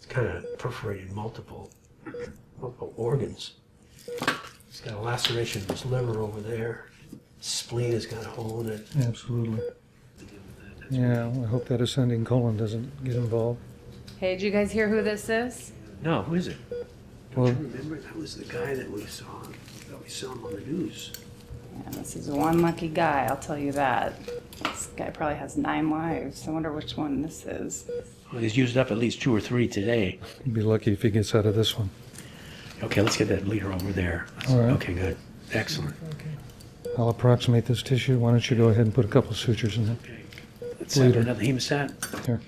It's kind of perforated multiple organs. He's got a laceration of his liver over there. Spleen has got a hole in it. Absolutely. Yeah, I hope that ascending colon doesn't get involved. Hey, did you guys hear who this is? No, who is it? Well, Don't you remember? That was the guy that we saw. We saw him on the news. Yeah, this is one lucky guy, I'll tell you that. This guy probably has 9 wives. I wonder which one this is. Well, he's used up at least 2 or 3 today. he'd be lucky if he gets out of this one. Okay, let's get that bleeder over there. All right. Okay, good. Excellent. I'll approximate this tissue. Why don't you go ahead and put a couple sutures in there? Okay. Let's have Bleeder. another hemostat. Here,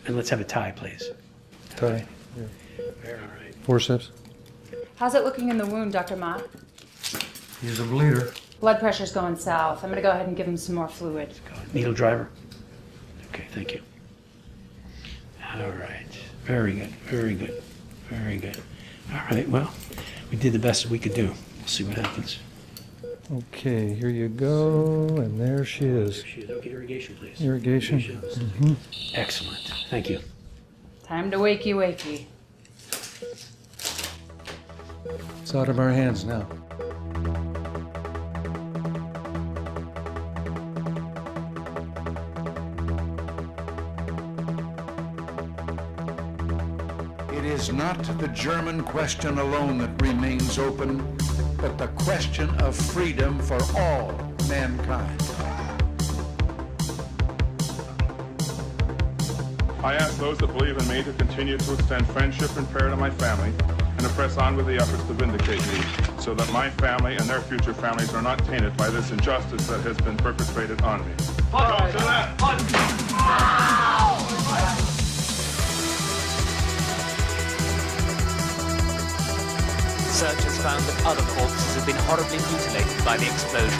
And let's have a tie, please. tie. Very all right. Forceps. How's it looking in the wound, Dr. Mott? He's a bleeder. Blood pressure's going south. I'm gonna go ahead and give him some more fluid. Needle driver. Okay, thank you. All right. Very good. Very good. Very good. All right. Well, we did the best we could do. We'll see what happens. Okay, here you go, and there she is. There she is. Okay, irrigation, please. Irrigation. Mm-hmm. Excellent. Thank you. Time to wakey wakey. It's out of our hands now. It is not the German question alone that remains open, but the question of freedom for all mankind. I ask those that believe in me to continue to extend friendship and prayer to my family and to press on with the efforts to vindicate me so that my family and their future families are not tainted by this injustice that has been perpetrated on me. Go to that! Searchers found that other corpses had been horribly mutilated by the explosion.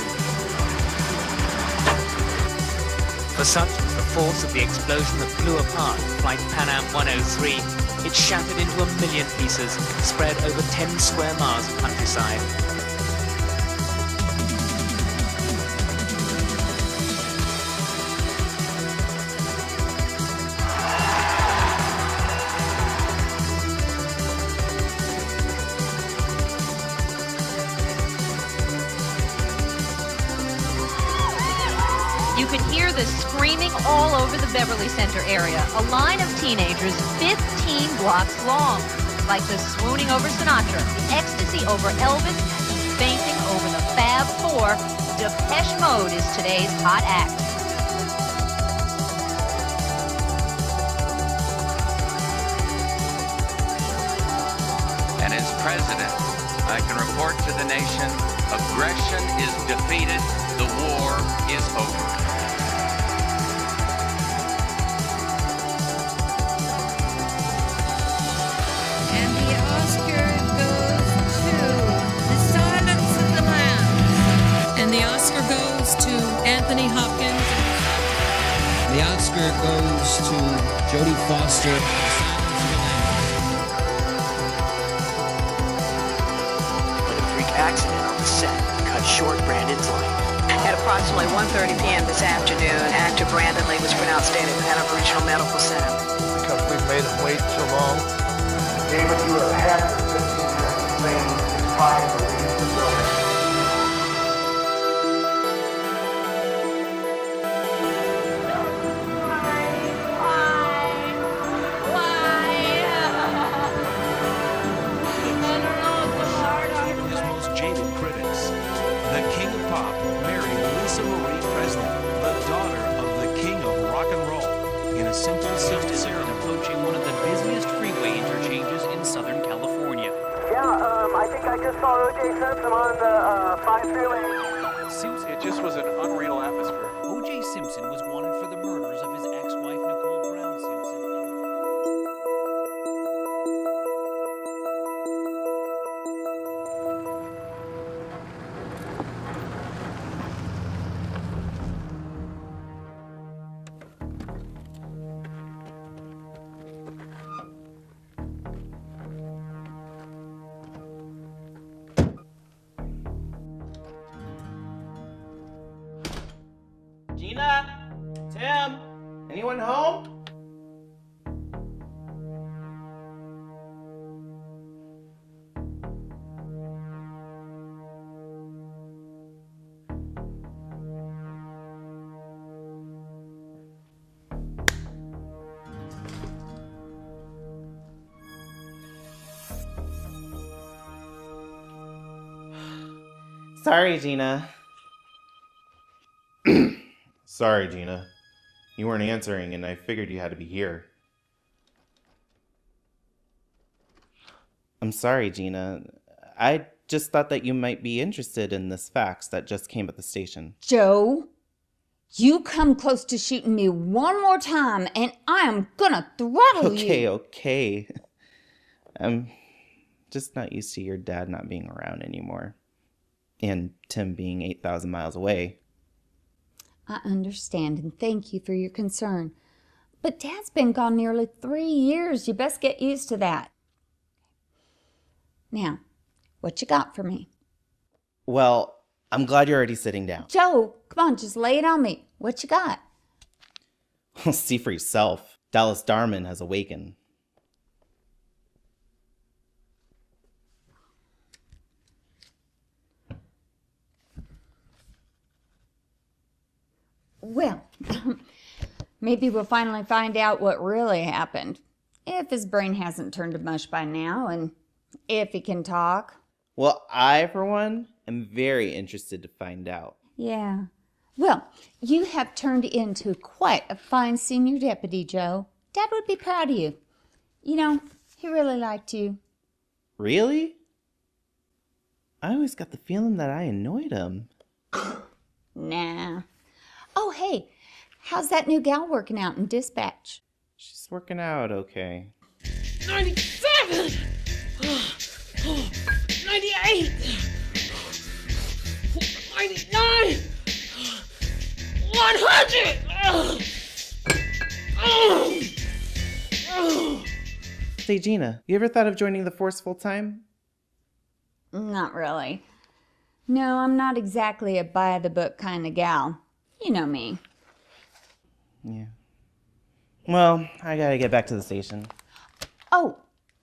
For such was the force of the explosion that blew apart Flight Pan Am 103, it shattered into 1 million pieces, spread over 10 square miles of countryside. You could hear the screaming all over the Beverly Center area. A line of teenagers 15 blocks long. Like the swooning over Sinatra, the ecstasy over Elvis, and the fainting over the Fab Four, Depeche Mode is today's hot act. And as president, I can report to the nation, aggression is defeated, the war is over. And the Oscar goes to The Silence of the Lambs. And the Oscar goes to Anthony Hopkins. The Oscar goes to Jodie Foster. When a freak accident on the set cut short Brandon's life. At approximately 1:30 p.m. this afternoon, actor Brandon Lee was pronounced dead at Hanover Regional Medical Center. Because we've made him wait so long. David, you have had your 15 years in Spain. It's time to leave the building. Even his most jaded critics. The King of Pop married Lisa Marie Presley, the daughter of the King of Rock and Roll, in a simple ceremony approaching one of the busiest freeway interchanges in Southern California. Yeah, I think I just saw O.J. Simpson on the 5 freeway. It just was an unreal atmosphere. O.J. Simpson was wanted for the murders of his ex-wife Nicole Brown Simpson. Gina? Tim? Anyone home? Sorry, Gina. Sorry, Gina. You weren't answering, and I figured you had to be here. I'm sorry, Gina. I just thought that you might be interested in this fax that just came at the station. Joe, you come close to shooting me one more time, and I am gonna throttle you. Okay. I'm just not used to your dad not being around anymore. And Tim being 8,000 miles away. I understand, and thank you for your concern. But Dad's been gone nearly 3 years. You best get used to that. Now, what you got for me? Well, I'm glad you're already sitting down. Joe, come on, just lay it on me. What you got? See for yourself. Dallas Darman has awakened. Well, maybe we'll finally find out what really happened. If his brain hasn't turned to mush by now, and if he can talk. Well, I, for one, am very interested to find out. Yeah. Well, you have turned into quite a fine senior deputy, Joe. Dad would be proud of you. You know, he really liked you. Really? I always got the feeling that I annoyed him. Nah. Oh, hey, how's that new gal working out in dispatch? She's working out okay. 97! 98! 99! 100! Say, Gina, you ever thought of joining the force full time? Not really. No, I'm not exactly a by-the-book kind of gal. You know me. Yeah. Well, I gotta get back to the station. Oh,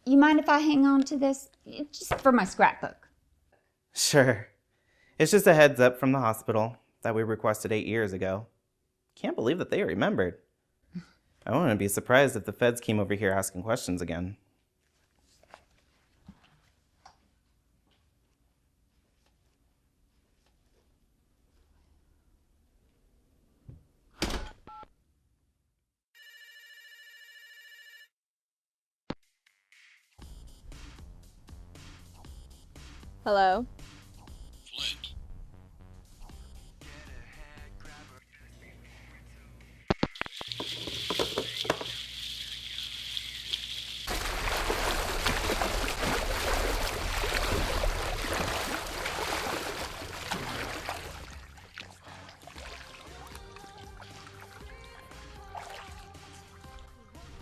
you mind if I hang on to this? Just for my scrapbook. Sure. It's just a heads up from the hospital that we requested 8 years ago. Can't believe that they remembered. I wouldn't be surprised if the feds came over here asking questions again. Hello?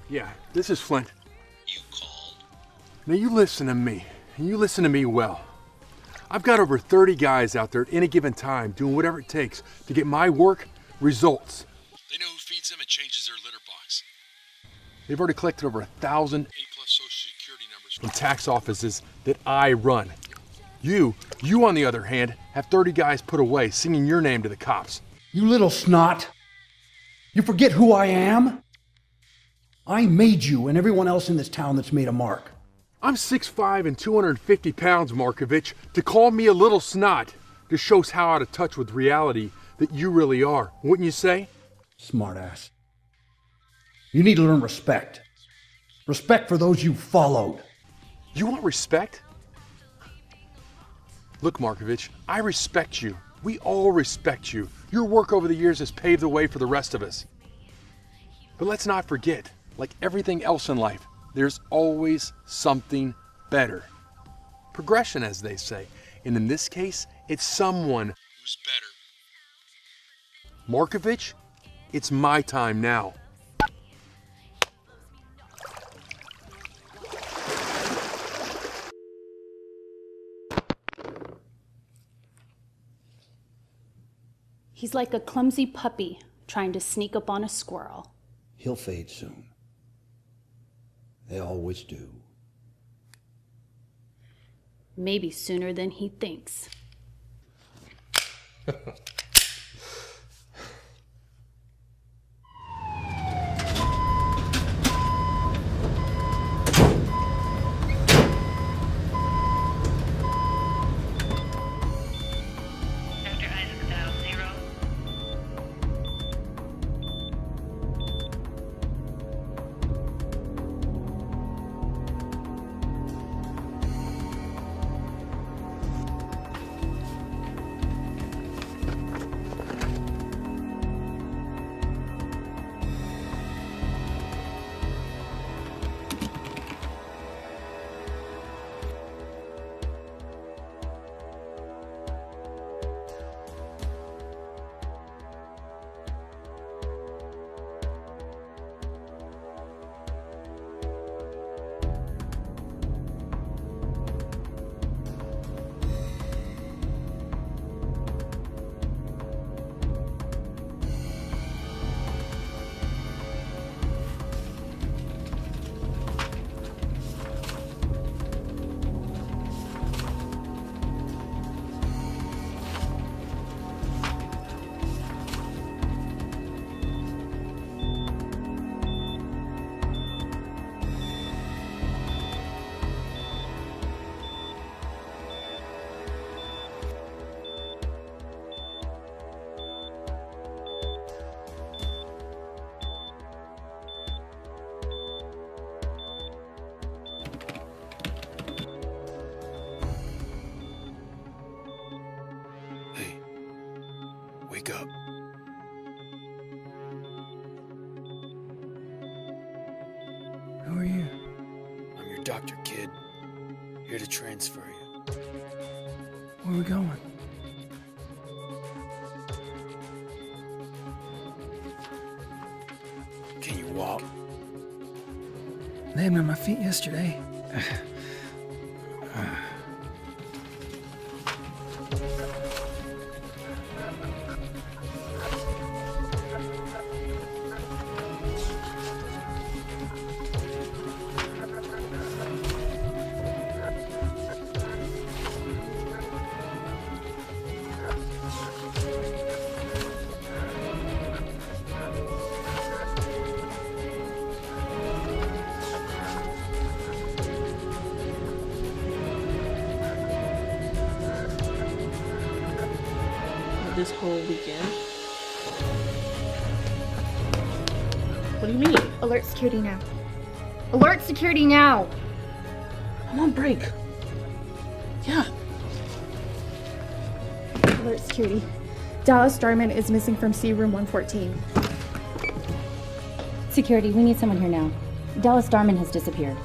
Yeah, this is Flint. You called? Now you listen to me, and you listen to me well. I've got over 30 guys out there at any given time doing whatever it takes to get my work results. They know who feeds them and changes their litter box. They've already collected over 1,000 A+ Social Security numbers from tax offices that I run. You on the other hand, have 30 guys put away singing your name to the cops. You little snot. You forget who I am? I made you and everyone else in this town that's made a mark. I'm 6'5" and 250 pounds, Markovich. To call me a little snot just shows how out of touch with reality that you really are, wouldn't you say? Smartass. You need to learn respect. Respect for those you followed. You want respect? Look, Markovich, I respect you. We all respect you. Your work over the years has paved the way for the rest of us. But let's not forget, like everything else in life, there's always something better. Progression, as they say. And in this case, it's someone who's better. Markovich, it's my time now. He's like a clumsy puppy trying to sneak up on a squirrel. He'll fade soon. They always do. Maybe sooner than he thinks. Wake up. Who are you? I'm your doctor, kid. Here to transfer you. Where are we going? Can you walk? Landed on my feet yesterday. This whole weekend. What do you mean? Alert security now. Alert security now. I'm on break. Yeah. Alert security. Dallas Starman is missing from C room 114. Security, we need someone here now. Dallas Starman has disappeared.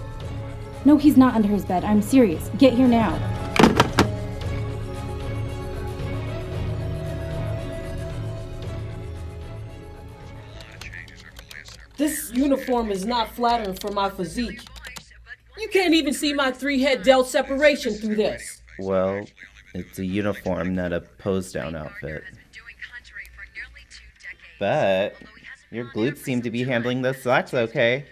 No, he's not under his bed. I'm serious. Get here now. This uniform is not flattering for my physique. You can't even see my 3-head delt separation through this. Well, it's a uniform, not a pose-down outfit. But your glutes seem to be handling those slacks okay.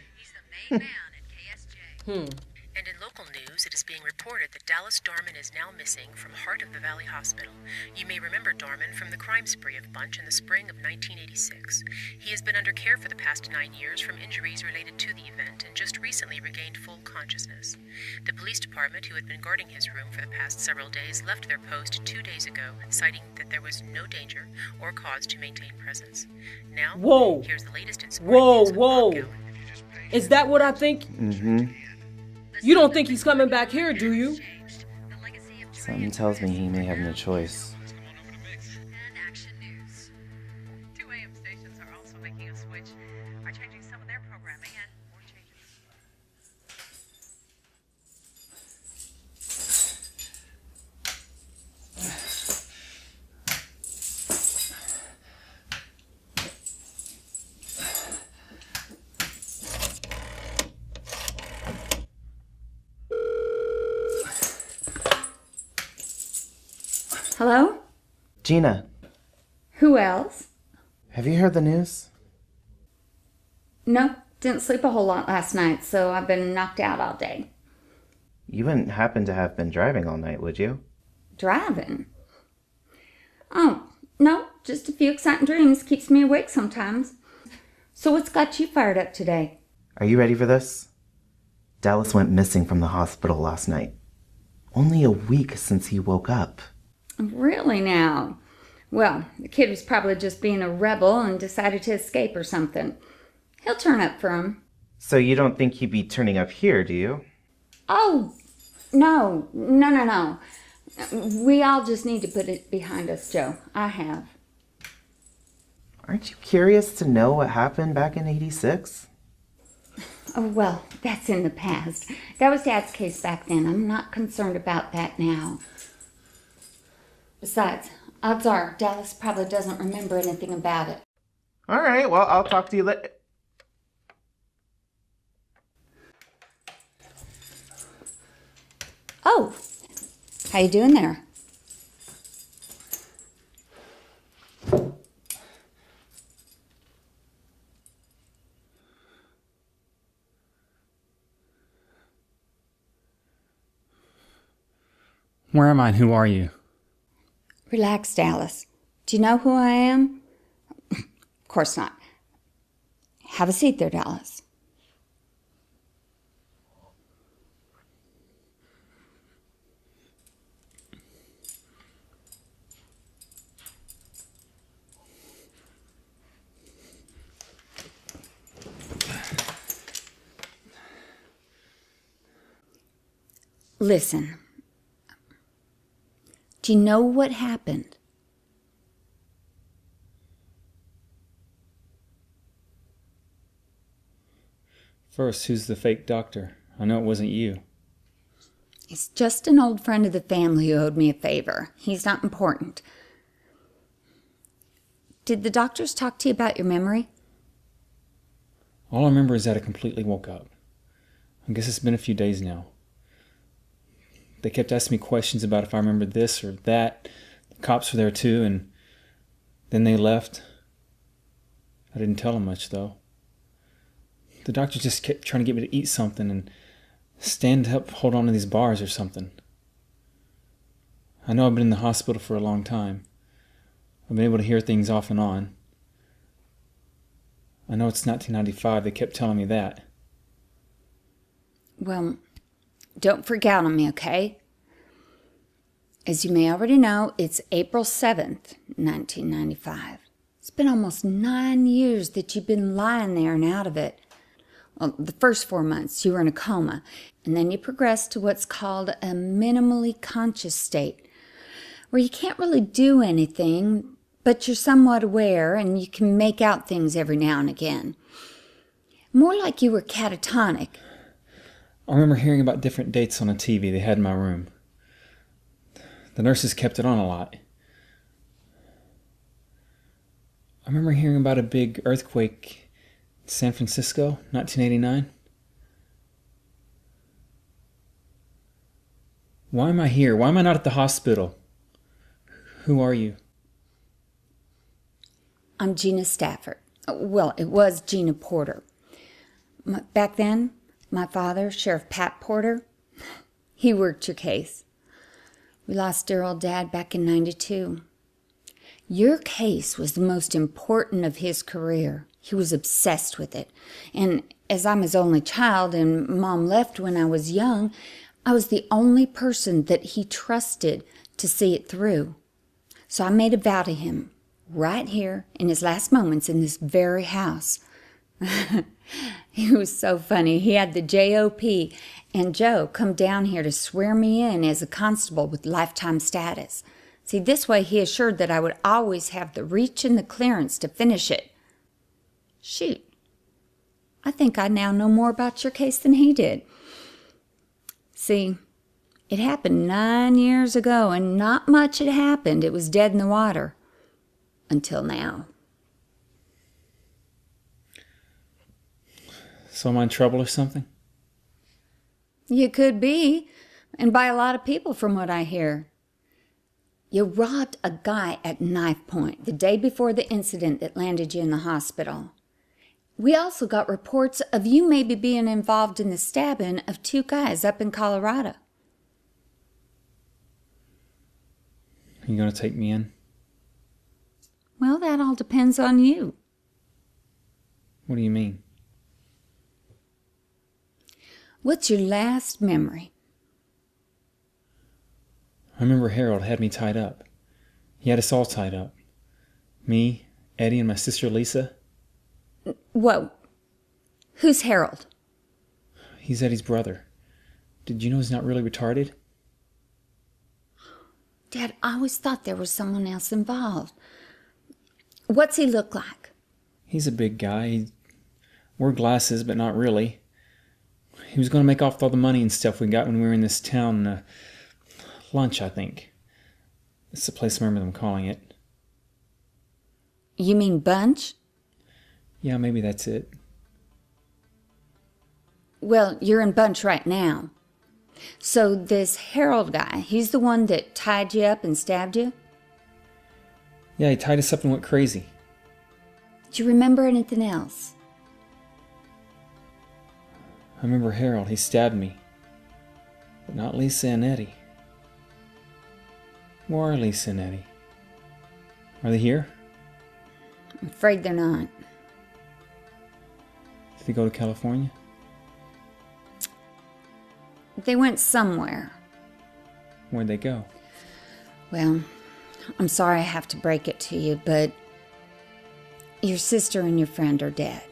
And in local news, it is being reported that Dallas Dorman is now missing from Heart of the Valley Hospital. You may remember Dorman from the crime spree of Bunch in the spring of 1986. He has been under care for the past 9 years from injuries related to the event and just recently regained full consciousness. The police department, who had been guarding his room for the past several days, left their post 2 days ago, citing that there was no danger or cause to maintain presence. Now, Whoa! Here's the latest in Whoa! Is that what I think? Mm-hmm. You don't think he's coming back here, do you? Something tells me he may have no choice. Hello? Gina, Who else? have you heard the news? No, didn't sleep a whole lot last night, so I've been knocked out all day. You wouldn't happen to have been driving all night, would you? Driving? Oh, no, just a few exciting dreams. Keeps me awake sometimes. So what's got you fired up today? Are you ready for this? Dallas went missing from the hospital last night. Only a week since he woke up. Really now? Well, the kid was probably just being a rebel and decided to escape or something. He'll turn up for him. So you don't think he'd be turning up here, do you? Oh, no. We all just need to put it behind us, Joe. I have. Aren't you curious to know what happened back in '86? Oh, well, that's in the past. That was Dad's case back then. I'm not concerned about that now. Besides, odds are Dallas probably doesn't remember anything about it. All right, well, I'll talk to you later. Oh, how you doing there? Where am I and who are you? Relax, Dallas. Do you know who I am? Of course not. Have a seat there, Dallas. Listen. Do you know what happened? First, who's the fake doctor? I know it wasn't you. He's just an old friend of the family who owed me a favor. He's not important. Did the doctors talk to you about your memory? All I remember is that I completely woke up. I guess it's been a few days now. They kept asking me questions about if I remembered this or that. The cops were there too, and then they left. I didn't tell them much, though. The doctor just kept trying to get me to eat something and stand up, hold on to these bars or something. I know I've been in the hospital for a long time. I've been able to hear things off and on. I know it's 1995. They kept telling me that. Well, don't freak out on me, okay? As you may already know, it's April 7th, 1995. It's been almost 9 years that you've been lying there and out of it. Well, the first 4 months you were in a coma, and then you progressed to what's called a minimally conscious state, where you can't really do anything, but you're somewhat aware and you can make out things every now and again. More like you were catatonic. I remember hearing about different dates on a TV they had in my room. The nurses kept it on a lot. I remember hearing about a big earthquake in San Francisco, 1989. Why am I here? Why am I not at the hospital? Who are you? I'm Gina Stafford. Well, it was Gina Porter. Back then, my father, Sheriff Pat Porter, he worked your case. We lost dear old Dad back in '92. Your case was the most important of his career. He was obsessed with it. And as I'm his only child and Mom left when I was young, I was the only person that he trusted to see it through. So I made a vow to him, right here in his last moments in this very house. He was so funny. He had the JOP and Joe come down here to swear me in as a constable with lifetime status. See, this way he assured that I would always have the reach and the clearance to finish it. Shoot. I think I now know more about your case than he did. See, it happened 9 years ago, and not much had happened. It was dead in the water. Until now. So am I in trouble or something? You could be, and by a lot of people from what I hear. You robbed a guy at knife point the day before the incident that landed you in the hospital. We also got reports of you maybe being involved in the stabbing of 2 guys up in Colorado. Are you going to take me in? Well, that all depends on you. What do you mean? What's your last memory? I remember Harold had me tied up. He had us all tied up. Me, Eddie, and my sister Lisa. Whoa. Who's Harold? He's Eddie's brother. Did you know he's not really retarded? Dad, I always thought there was someone else involved. What's he look like? He's a big guy. He wore glasses, but not really. He was going to make off with all the money and stuff we got when we were in this town. Lunch, I think. It's the place I remember them calling it. You mean Bunch? Yeah, maybe that's it. Well, you're in Bunch right now. So this Harold guy, he's the one that tied you up and stabbed you? Yeah, he tied us up and went crazy. Do you remember anything else? I remember Harold. He stabbed me. But not Lisa and Eddie. Where are Lisa and Eddie? Are they here? I'm afraid they're not. Did they go to California? They went somewhere. Where'd they go? Well, I'm sorry I have to break it to you, but your sister and your friend are dead.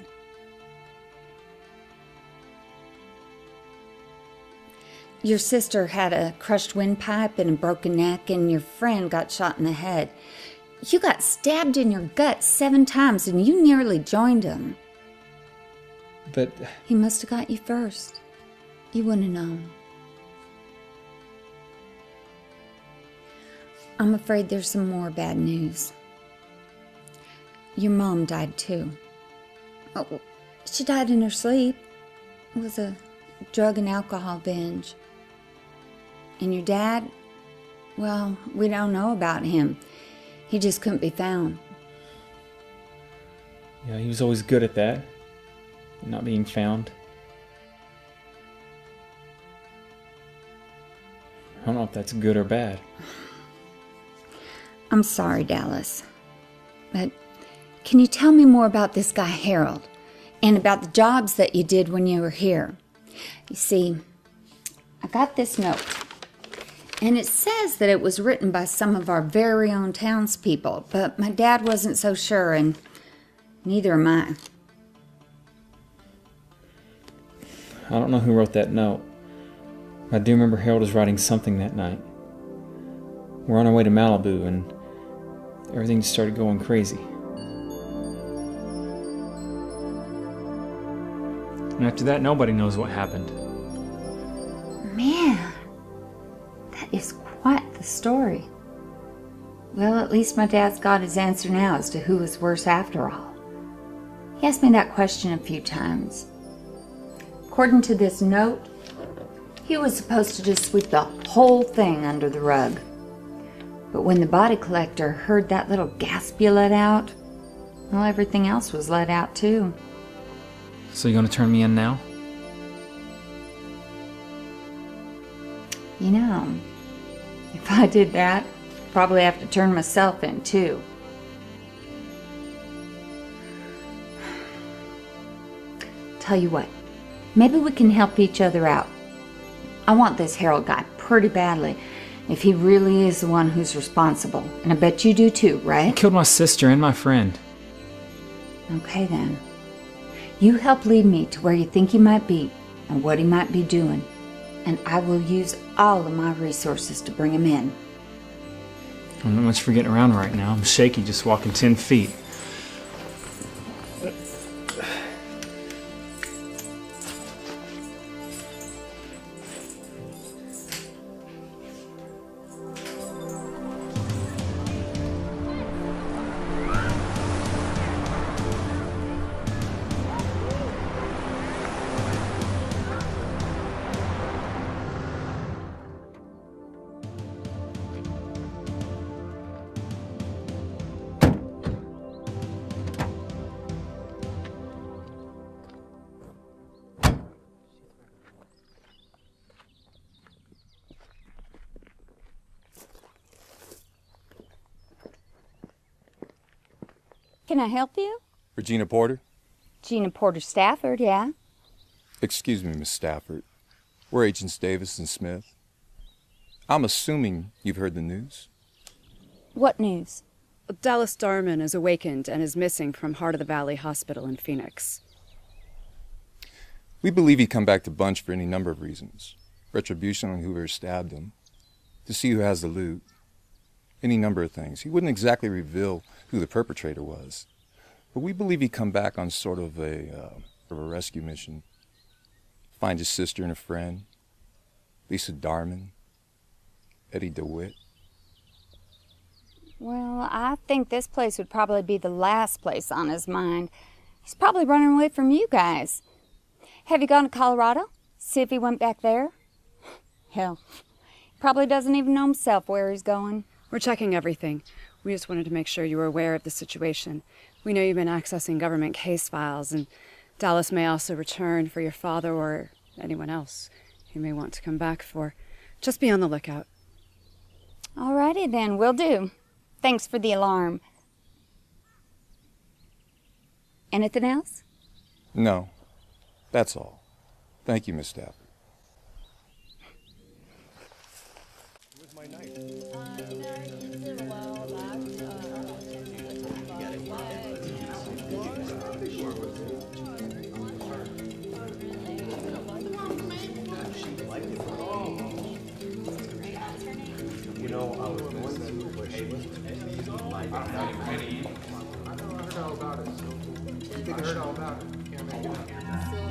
Your sister had a crushed windpipe and a broken neck, and your friend got shot in the head. You got stabbed in your gut 7 times, and you nearly joined them. But... He must have got you first. You wouldn't have known. I'm afraid there's some more bad news. Your mom died too. Oh, she died in her sleep. It was a drug and alcohol binge. And your dad, well, we don't know about him. He just couldn't be found. Yeah, he was always good at that. Not being found. I don't know if that's good or bad. I'm sorry, Dallas. But can you tell me more about this guy, Harold? And about the jobs that you did when you were here? You see, I got this note. And it says that it was written by some of our very own townspeople. But my dad wasn't so sure, and neither am I. I don't know who wrote that note. I do remember Harold was writing something that night. We're on our way to Malibu, and everything just started going crazy. And after that, nobody knows what happened. Man, that is quite the story. Well, at least my dad's got his answer now as to who was worse after all. He asked me that question a few times. According to this note, he was supposed to just sweep the whole thing under the rug. But when the body collector heard that little gasp you let out, well, everything else was let out too. So you gonna turn me in now? You know, if I did that, I'd probably have to turn myself in too. Tell you what, maybe we can help each other out. I want this Harold guy pretty badly, if he really is the one who's responsible. And I bet you do too, right? He killed my sister and my friend. Okay then. You help lead me to where you think he might be and what he might be doing. And I will use all of my resources to bring him in. I'm not much for getting around right now. I'm shaky just walking 10 feet. Can I help you? Regina Porter? Gina Porter Stafford, yeah. Excuse me, Miss Stafford. We're Agents Davis and Smith. I'm assuming you've heard the news. What news? Dallas Darman is awakened and is missing from Heart of the Valley Hospital in Phoenix. We believe he'd come back to Bunch for any number of reasons. Retribution on whoever stabbed him, to see who has the loot, any number of things. He wouldn't exactly reveal who the perpetrator was, but we believe he'd come back on sort of a rescue mission. Find his sister and a friend, Lisa Darman, Eddie DeWitt. Well, I think this place would probably be the last place on his mind. He's probably running away from you guys. Have you gone to Colorado? See if he went back there? Hell, he probably doesn't even know himself where he's going. We're checking everything. We just wanted to make sure you were aware of the situation. We know you've been accessing government case files, and Dallas may also return for your father or anyone else you may want to come back for. Just be on the lookout. Alrighty then, will do. Thanks for the alarm. Anything else? No, that's all. Thank you, Miss Stafford. Where's my knife? You know, I was going to, but she was. I heard all about it. You heard all about it. Can't make it up.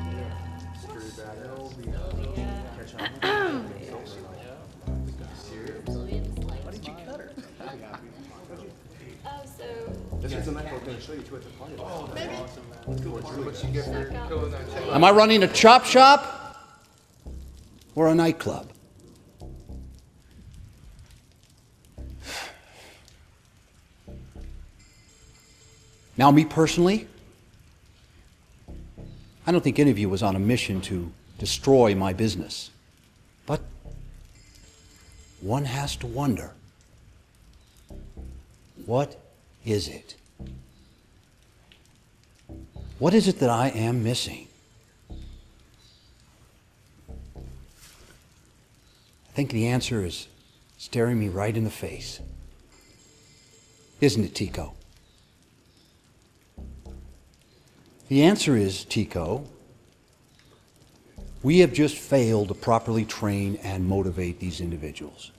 Am I running a chop shop or a nightclub? Now, me personally, I don't think any of you was on a mission to destroy my business. But one has to wonder, what is it? What is it that I am missing? I think the answer is staring me right in the face. Isn't it, Tico? The answer is, Tico, we have just failed to properly train and motivate these individuals.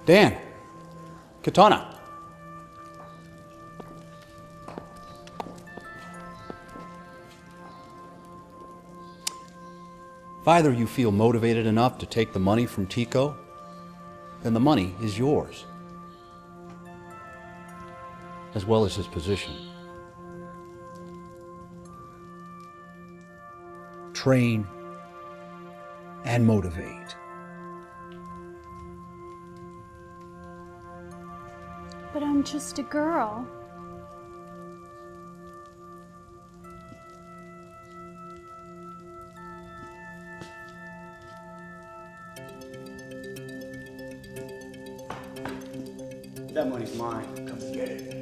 Dan, Katana. If either of you feel motivated enough to take the money from Tico, then the money is yours, as well as his position. Train and motivate. But I'm just a girl. That money's mine. Come get it.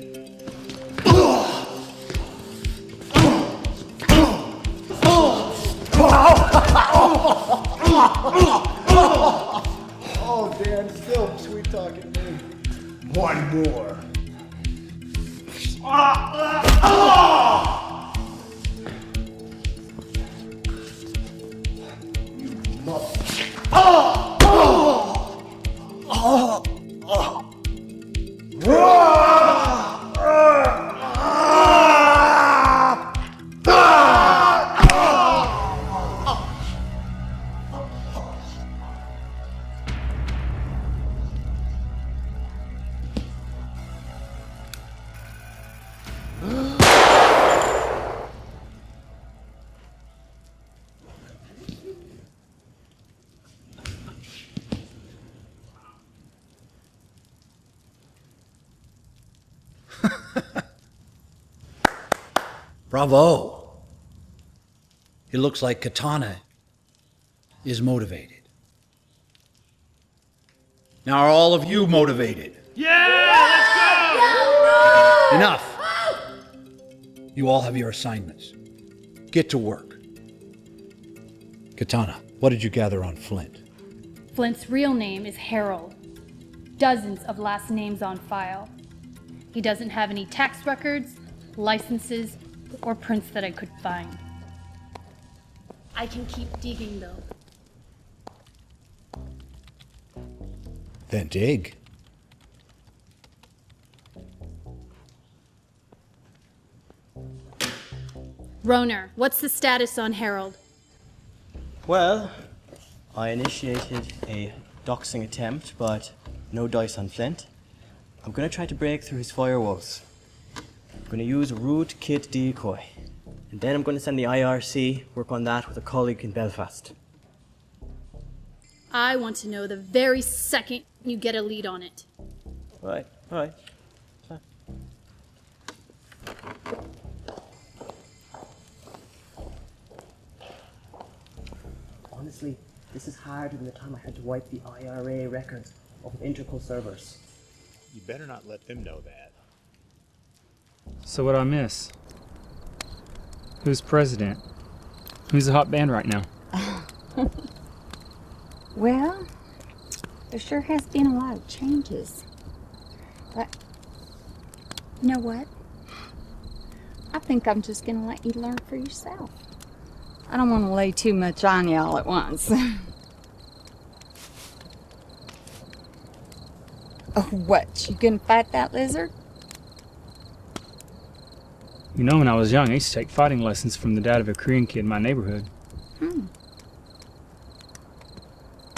Oh, Dan, still sweet talking me. One more. Bravo. It looks like Katana is motivated. Now are all of you motivated? Yeah, let's go! Enough. You all have your assignments. Get to work. Katana, what did you gather on Flint? Flint's real name is Harold. Dozens of last names on file. He doesn't have any tax records, licenses, or prints that I could find. I can keep digging, though. Then dig. Roner, what's the status on Harold? Well, I initiated a doxing attempt, but no dice on Flint. I'm gonna try to break through his firewalls. I'm gonna use a rude kid decoy. And then I'm gonna send the IRC, work on that with a colleague in Belfast. I want to know the very second you get a lead on it. Right. Honestly, this is harder than the time I had to wipe the IRA records off of Interpol servers. You better not let them know that. So what do I miss? Who's president? Who's the hot band right now? Well, there sure has been a lot of changes. But, you know what? I think I'm just gonna let you learn for yourself. I don't want to lay too much on you all at once. Oh, what? You gonna fight that lizard? You know, when I was young, I used to take fighting lessons from the dad of a Korean kid in my neighborhood.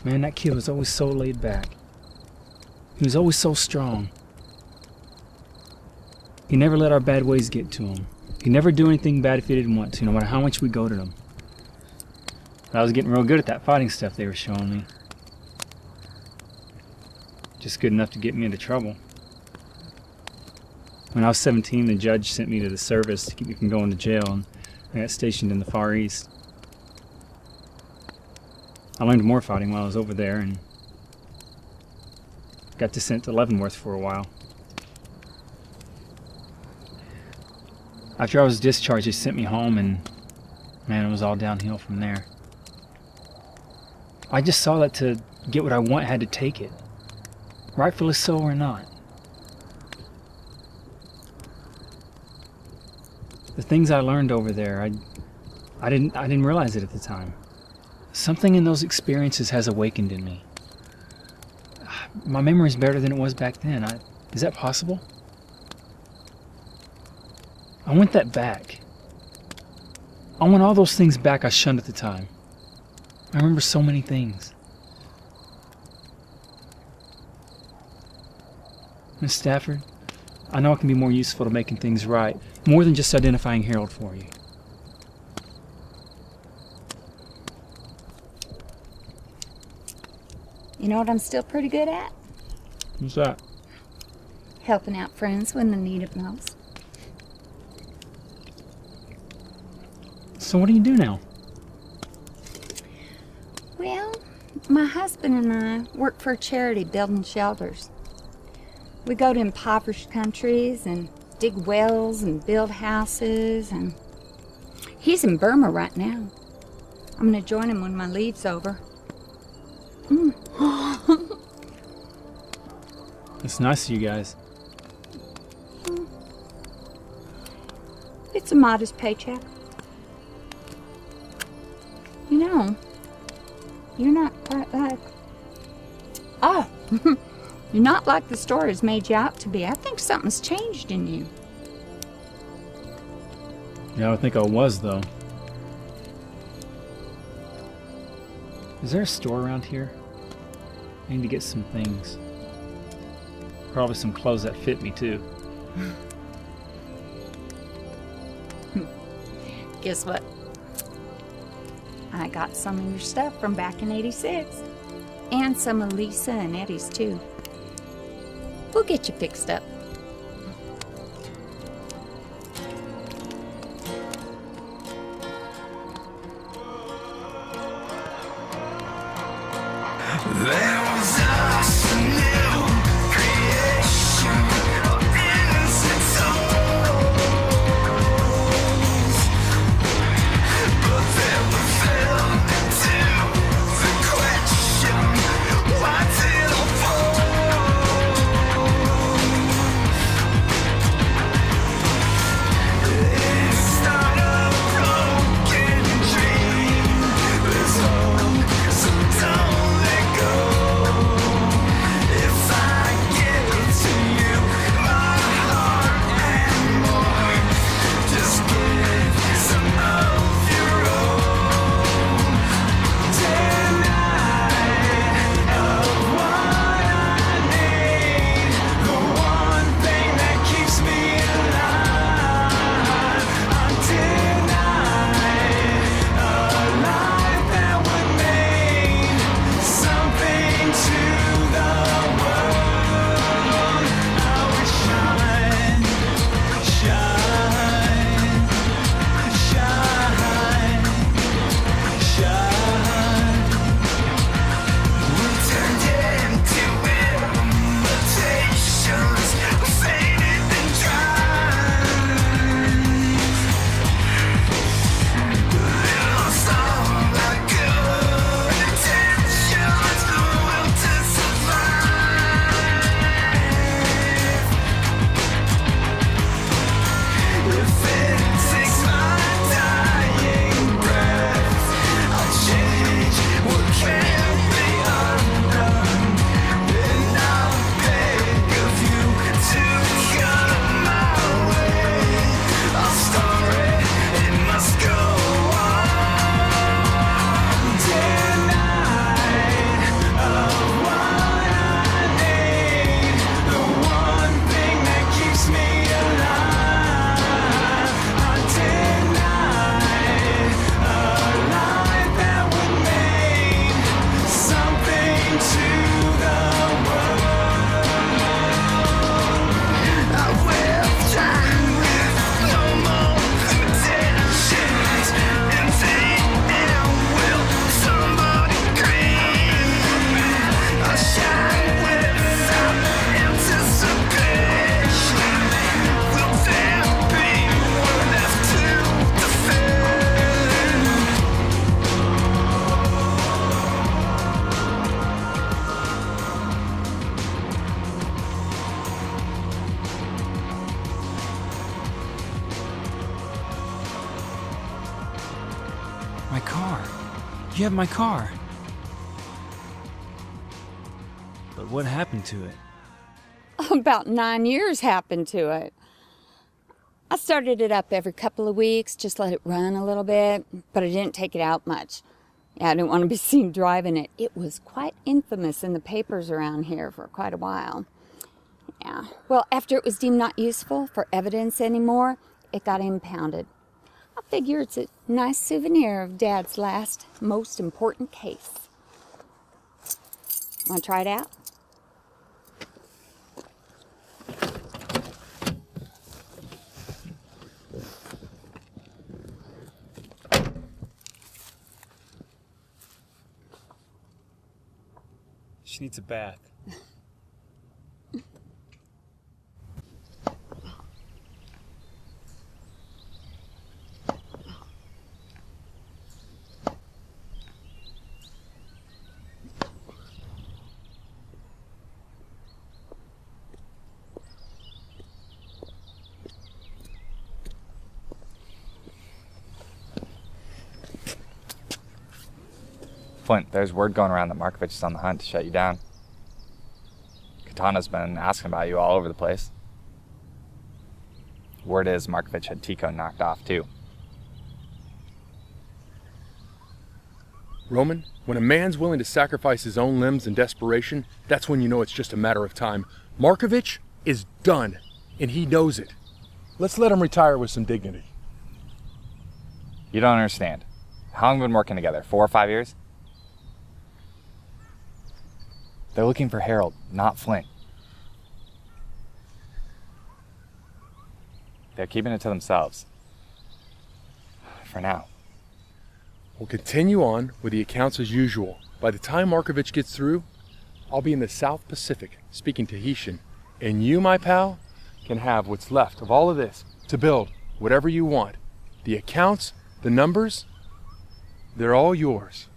Man, that kid was always so laid back. He was always so strong. He never let our bad ways get to him. He'd never do anything bad if he didn't want to, no matter how much we goaded him. But I was getting real good at that fighting stuff they were showing me. Just good enough to get me into trouble. When I was 17, the judge sent me to the service to keep me from going to jail, and I got stationed in the Far East. I learned more fighting while I was over there, and got sent to Leavenworth for a while. After I was discharged, they sent me home, and man, it was all downhill from there. I just saw that to get what I want, I had to take it. Rightfully so or not. The things I learned over there, I didn't realize it at the time. Something in those experiences has awakened in me. My memory is better than it was back then. Is that possible? I want that back. I want all those things back I shunned at the time. I remember so many things. Miss Stafford, I know it can be more useful to making things right, more than just identifying Harold for you. You know what I'm still pretty good at? What's that? Helping out friends when they need it most. So what do you do now? Well, my husband and I work for a charity building shelters. We go to impoverished countries and dig wells and build houses, and he's in Burma right now. I'm going to join him when my leave's over. It's nice of you guys. It's a modest paycheck. You know, you're not quite like... Oh, you're not like the stories made you out to be. I think something's changed in you. Yeah, I think I was, though. Is there a store around here? I need to get some things. Probably some clothes that fit me, too. Guess what? I got some of your stuff from back in '86. And some of Lisa and Eddie's, too. We'll get you fixed up. You have my car. But what happened to it? About 9 years happened to it. I started it up every couple of weeks, just let it run a little bit, but I didn't take it out much. Yeah, I didn't want to be seen driving it. It was quite infamous in the papers around here for quite a while. Yeah, well, after it was deemed not useful for evidence anymore, it got impounded. I figure it's a nice souvenir of Dad's last, most important case. Want to try it out? She needs a bath. Flint, there's word going around that Markovich is on the hunt to shut you down. Katana's been asking about you all over the place. Word is Markovich had Tico knocked off too. Roman, when a man's willing to sacrifice his own limbs in desperation, that's when you know it's just a matter of time. Markovich is done, and he knows it. Let's let him retire with some dignity. You don't understand. How long have we been working together? 4 or 5 years? They're looking for Harold, not Flint. They're keeping it to themselves. For now. We'll continue on with the accounts as usual. By the time Markovich gets through, I'll be in the South Pacific speaking Tahitian, and you, my pal, can have what's left of all of this to build whatever you want. The accounts, the numbers, they're all yours.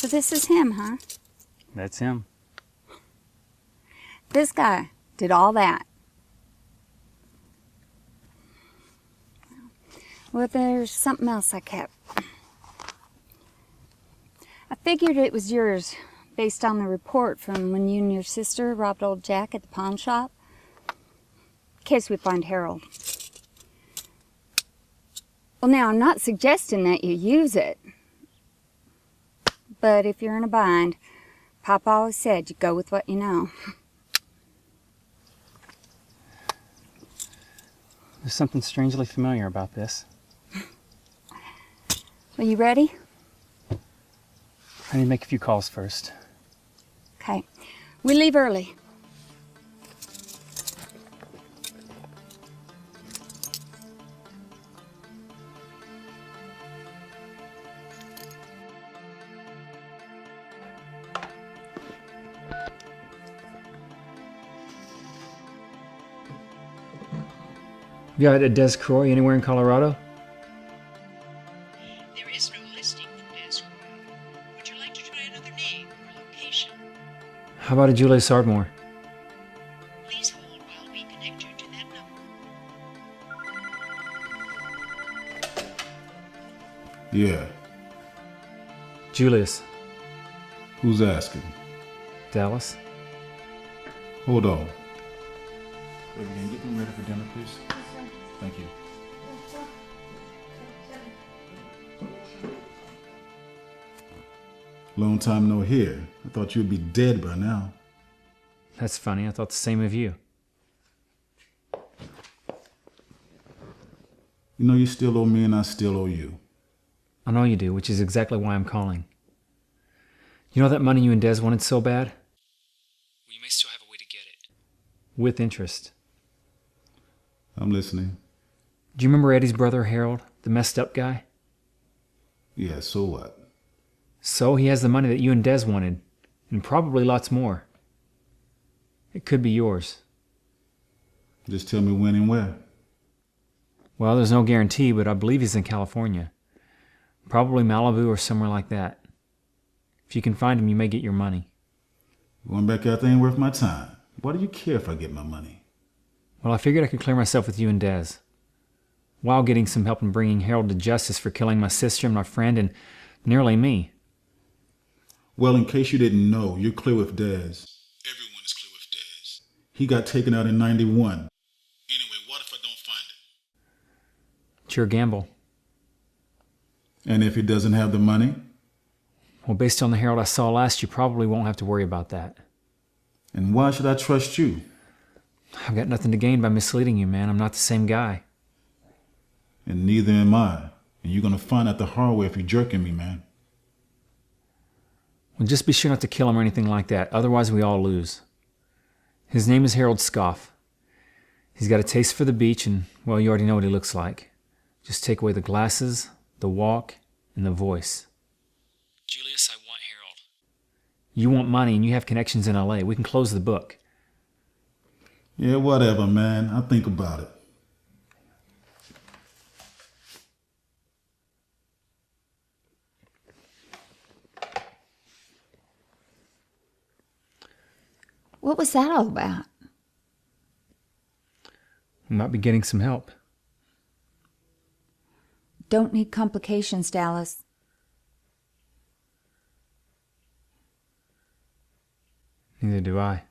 So this is him, huh? That's him. This guy did all that. Well, there's something else I kept. I figured it was yours based on the report from when you and your sister robbed old Jack at the pawn shop. In case we find Harold. Well, now, I'm not suggesting that you use it. But if you're in a bind, Papa always said you go with what you know. There's something strangely familiar about this. Are you ready? I need to make a few calls first. Okay. We leave early. You got a Des Croix anywhere in Colorado? There is no listing for Des Croix. Would you like to try another name or location? How about a Julius Ardmore? Please hold while we connect you to that number. Yeah. Julius. Who's asking? Dallas. Hold on. Baby, can you get them ready for dinner, please? Thank you. Long time no hear. I thought you'd be dead by now. That's funny. I thought the same of you. You know you still owe me and I still owe you. I know you do, which is exactly why I'm calling. You know that money you and Des wanted so bad? Well, you may still have a way to get it. With interest. I'm listening. Do you remember Eddie's brother, Harold, the messed up guy? Yeah, so what? So he has the money that you and Des wanted, and probably lots more. It could be yours. Just tell me when and where. Well, there's no guarantee, but I believe he's in California. Probably Malibu or somewhere like that. If you can find him, you may get your money. Going back out there ain't worth my time. Why do you care if I get my money? Well, I figured I could clear myself with you and Des, while getting some help in bringing Harold to justice for killing my sister and my friend and nearly me. Well, in case you didn't know, you're clear with Des. Everyone is clear with Des. He got taken out in 91. Anyway, what if I don't find him? It's your gamble. And if he doesn't have the money? Well, based on the Harold I saw last, you probably won't have to worry about that. And why should I trust you? I've got nothing to gain by misleading you, man. I'm not the same guy. And neither am I. And you're gonna find out the hard way if you're jerking me, man. Well, just be sure not to kill him or anything like that. Otherwise, we all lose. His name is Harold Scoff. He's got a taste for the beach, and, well, you already know what he looks like. Just take away the glasses, the walk, and the voice. Julius, I want Harold. You want money, and you have connections in L.A. We can close the book. Yeah, whatever, man. I'll think about it. What was that all about? We might be getting some help. Don't need complications, Dallas. Neither do I.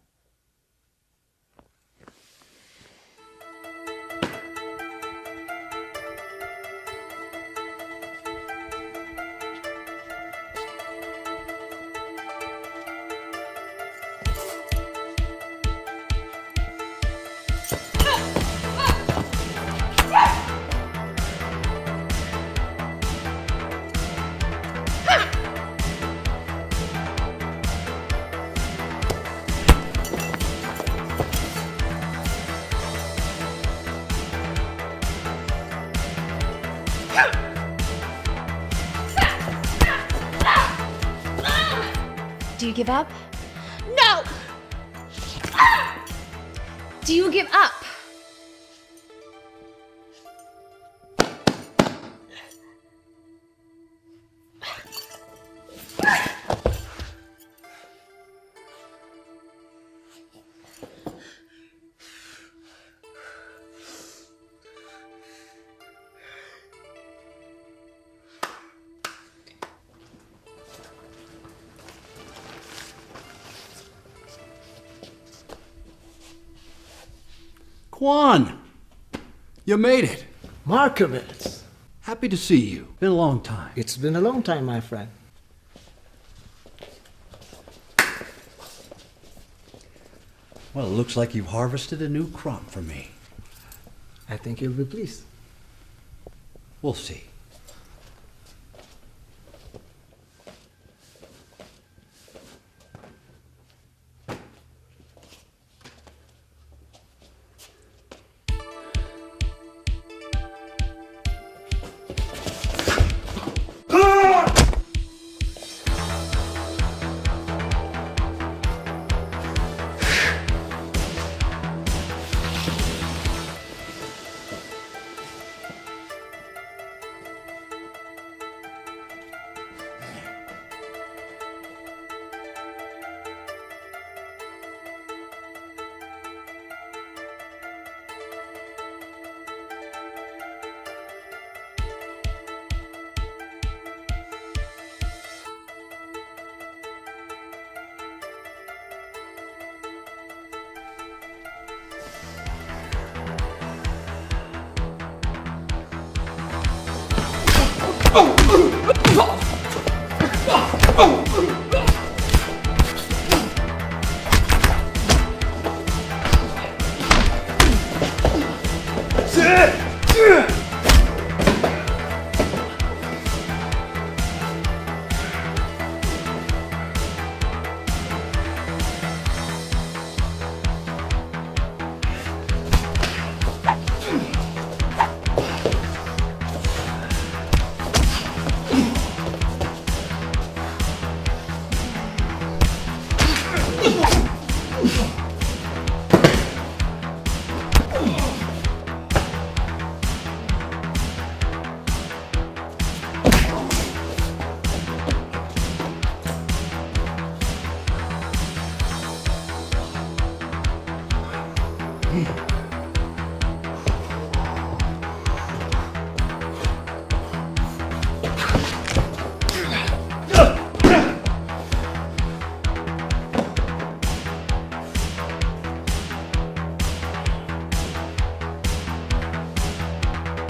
Do you give up? No! Do you give up? Quan! You made it. Markovitz. Happy to see you. Been a long time. It's been a long time, my friend. Well, it looks like you've harvested a new crop for me. I think you'll be pleased. We'll see.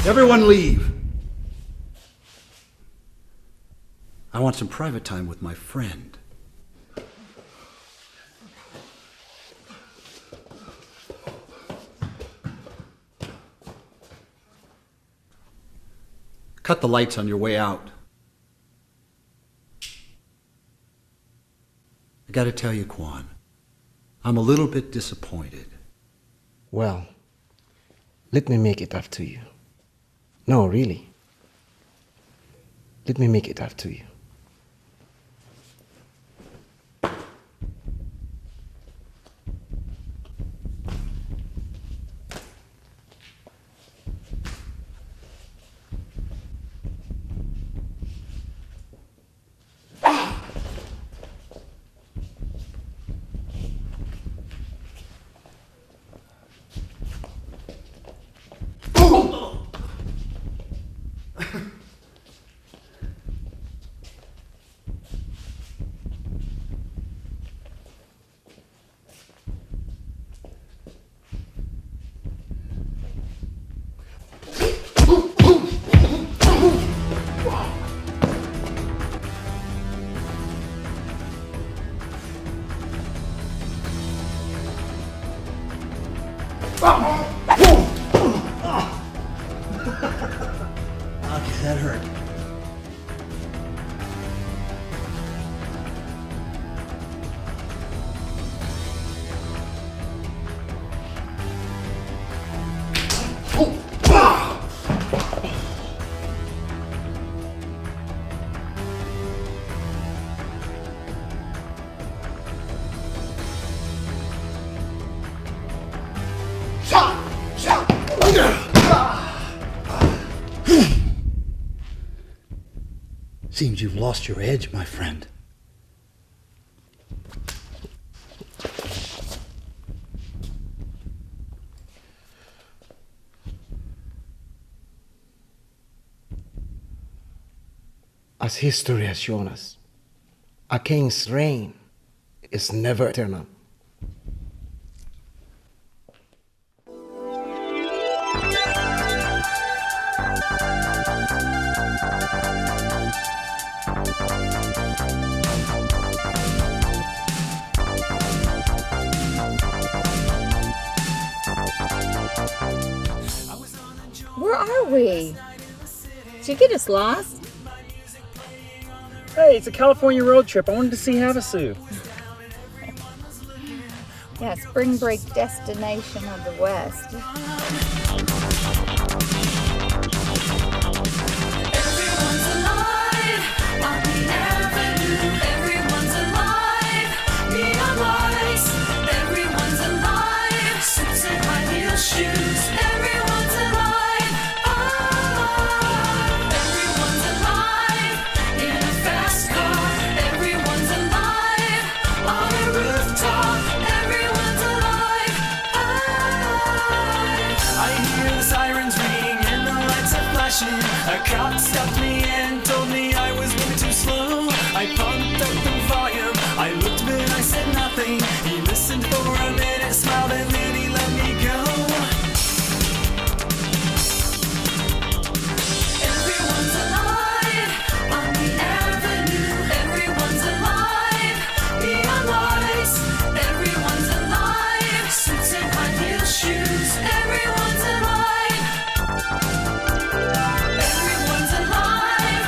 Everyone leave. I want some private time with my friend. Cut the lights on your way out. I gotta tell you, Quan, I'm a little bit disappointed. Well, let me make it up to you. No, really. Let me make it up to you. Okay, that hurt. Seems you've lost your edge, my friend. As history has shown us, a king's reign is never eternal. Where are we? Did you get us lost? Hey, it's a California road trip. I wanted to see Havasu. Yeah, spring break destination of the West. Everyone's alive on the avenue. Everyone's alive. Neon lights. Everyone's alive. Suits and high heel shoes. Everyone's alive. Alive. Everyone's alive in a fast car. Everyone's alive on a rooftop. Everyone's alive. Alive. I hear the sirens ring and the lights are flashing. A cop stopped me and told me I was moving too slow. I pumped up the volume. I looked but I said nothing. He listened for a minute, smiled, and then he let me go. Everyone's alive on the avenue. Everyone's alive. Neon lights. Everyone's alive. Suits and high heel shoes. Everyone's alive. Everyone's alive.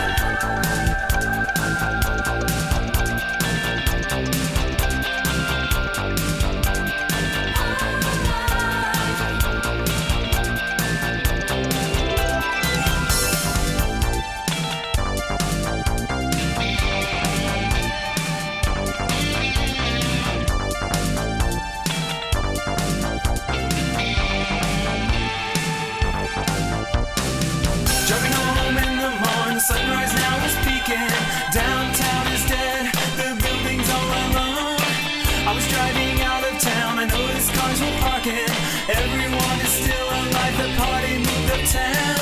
Driving home in the morning, sunrise now is peeking. Downtown is dead, the building's all alone. I was driving out of town, I noticed cars were parking. Everyone is still alive, the party moved uptown.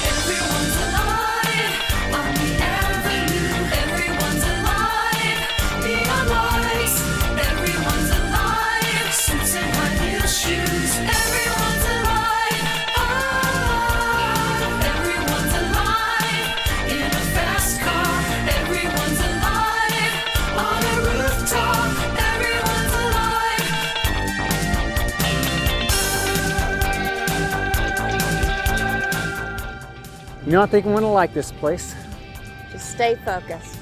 Everyone's alive on the avenue. Everyone's alive. Neon lights. Everyone's alive. Suits and high heel shoes. Everyone's alive. Alive. Everyone's alive in a fast car. Everyone's alive on a rooftop. Everyone's alive. You know, I think I'm gonna like this place. Just stay focused.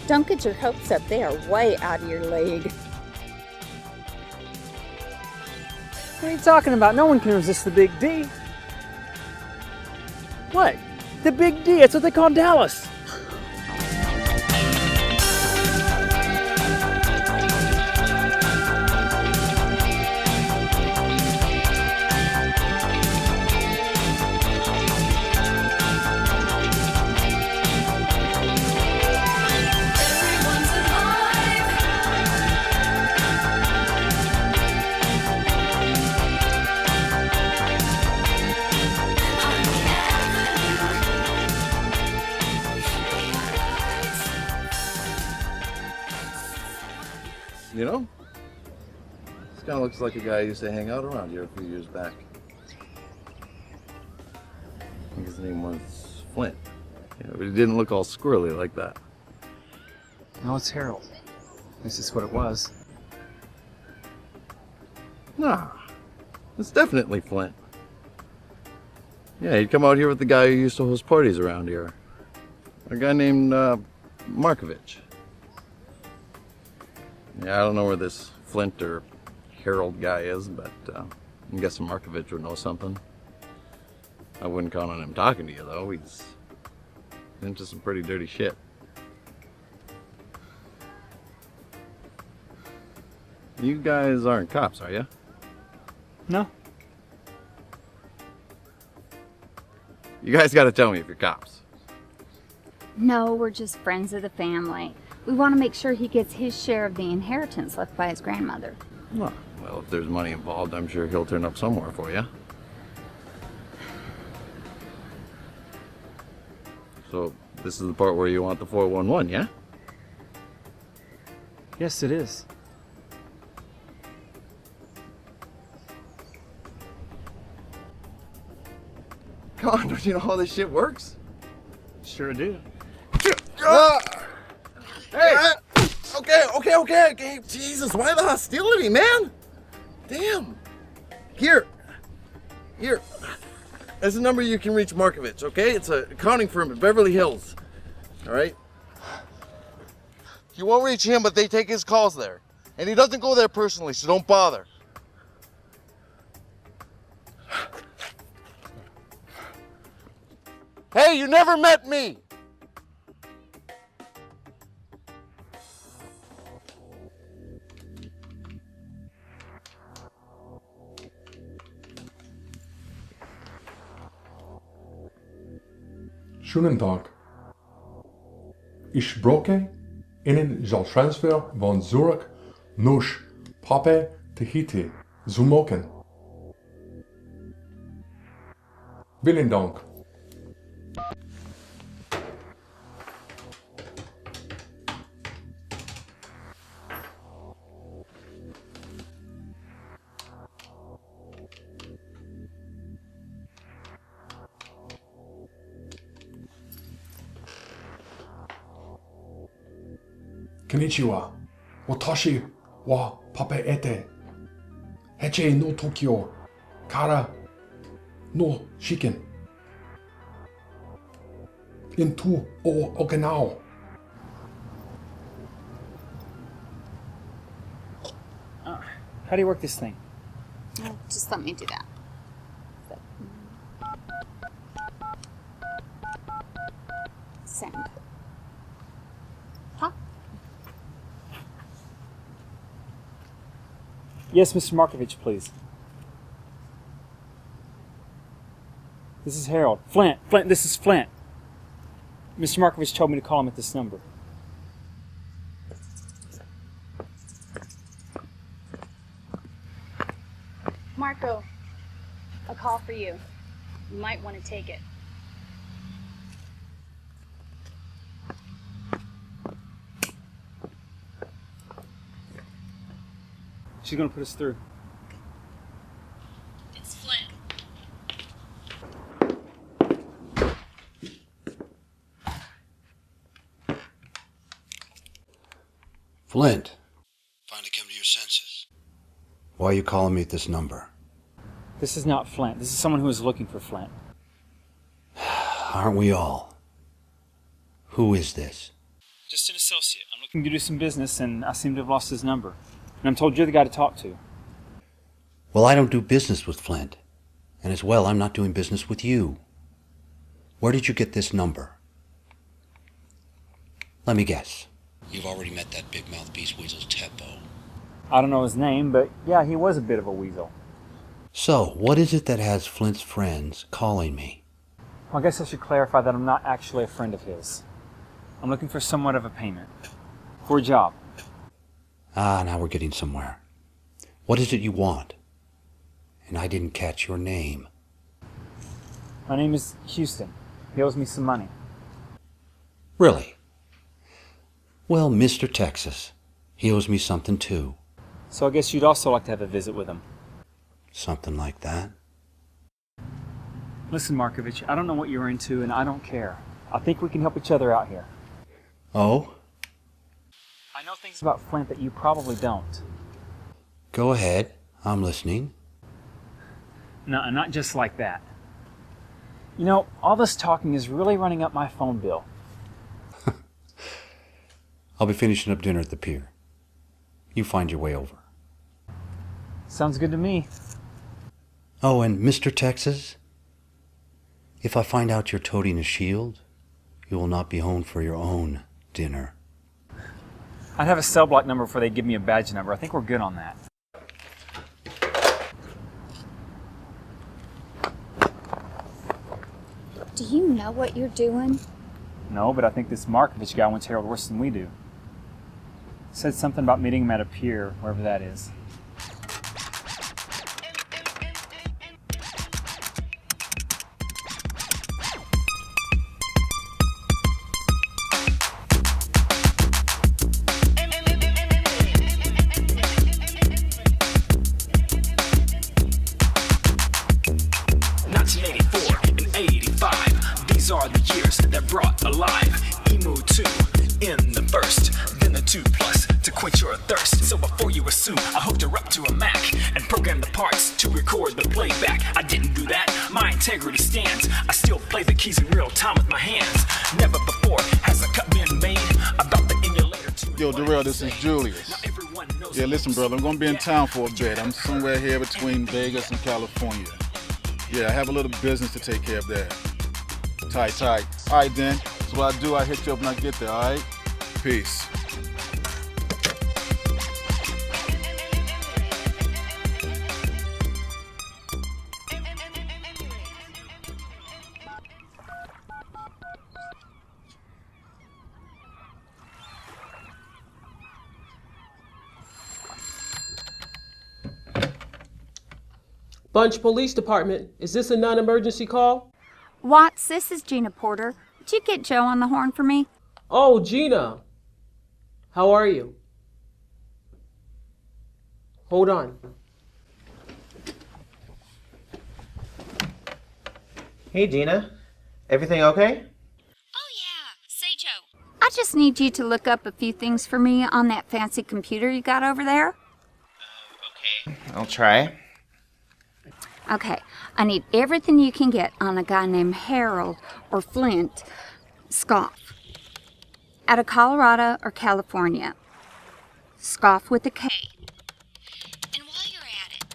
Don't get your hopes up. They are way out of your league. What are you talking about? No one can resist the Big D. What? The Big D, that's what they call Dallas. Everyone's alive. On the You know? This kind of looks like a guy who used to hang out around here a few years back. I think his name was Flint. Yeah, but he didn't look all squirrely like that. No, it's Harold. At least it's what it was. Nah, it's definitely Flint. Yeah, he'd come out here with the guy who used to host parties around here. A guy named Markovich. Yeah, I don't know where this Flint or Harold guy is, but I'm guessing Markovich would know something. I wouldn't count on him talking to you, though. He's into some pretty dirty shit. You guys aren't cops, are you? No. You guys gotta tell me if you're cops. No, we're just friends of the family. We want to make sure he gets his share of the inheritance left by his grandmother. Well, if there's money involved, I'm sure he'll turn up somewhere for you. So, this is the part where you want the 411, yeah? Yes, it is. Come on, don't you know how this shit works? Sure do. Hey! Okay. Jesus, why the hostility, man? Damn. Here. That's a number you can reach Markovich, okay? It's an accounting firm in Beverly Hills. All right? You won't reach him, but they take his calls there. And he doesn't go there personally, so don't bother. Hey, you never met me! Schönen Tag. Ich spreche Ihnen den Transfer von Zurich nach Pape Tahiti zu machen. Vielen Dank. Konnichiwa. Watashi wa Pape ete. Heche no Tokyo kara no shiken. Into o Okinawa. How do you work this thing? Just let me do that. Send. Pop. Yes, Mr. Markovich, please. This is Harold. Flint, this is Flint. Mr. Markovich told me to call him at this number. Marco, a call for you. You might want to take it. She's gonna put us through. It's Flint. Flint. Finally come to your senses. Why are you calling me at this number? This is not Flint. This is someone who is looking for Flint. Aren't we all? Who is this? Just an associate. I'm looking to do some business, and I seem to have lost his number. And I'm told you're the guy to talk to. Well, I don't do business with Flint. And as well, I'm not doing business with you. Where did you get this number? Let me guess. You've already met that big mouthpiece weasel's Teppo. I don't know his name, but yeah, he was a bit of a weasel. So, what is it that has Flint's friends calling me? Well, I guess I should clarify that I'm not actually a friend of his. I'm looking for somewhat of a payment. For a job. Ah, now we're getting somewhere. What is it you want? And I didn't catch your name. My name is Houston. He owes me some money. Really? Well, Mr. Texas, he owes me something too. So I guess you'd also like to have a visit with him. Something like that? Listen, Markovich, I don't know what you're into, and I don't care. I think we can help each other out here. Oh? I know things about Flint that you probably don't. Go ahead. I'm listening. No, not just like that. You know, all this talking is really running up my phone bill. I'll be finishing up dinner at the pier. You find your way over. Sounds good to me. Oh, and Mr. Texas, if I find out you're toting a shield, you will not be home for your own dinner. I'd have a cell block number before they give me a badge number. I think we're good on that. Do you know what you're doing? No, but I think this Markovich guy wants Harold worse than we do. Said something about meeting him at a pier, wherever that is. These are the years that brought alive Emu 2 in the burst, then the 2 plus to quench your thirst. So before you assume, I hope to laptop to a Mac and program the parts to record the playback. I didn't do that, my integrity stands. I still play the keys in real time with my hands. Never before has a cut been made about the emulator to Yo, Darrell, this is Julius. Yeah, listen, brother, I'm gonna be in town for a bit. I'm somewhere here between Vegas and California. Yeah, I have a little business to take care of there. Tight. All right, then. So what I do, I hit you up when I get there, all right? Peace. Bunch Police Department, is this a non-emergency call? Watts, this is Gina Porter. Would you get Joe on the horn for me? Oh, Gina. How are you? Hold on. Hey, Gina. Everything okay? Say, Joe. I just need you to look up a few things for me on that fancy computer you got over there. Okay. I'll try. Okay, I need everything you can get on a guy named Harold or Flint Scoff. Out of Colorado or California. Scoff with a K. And while you're at it,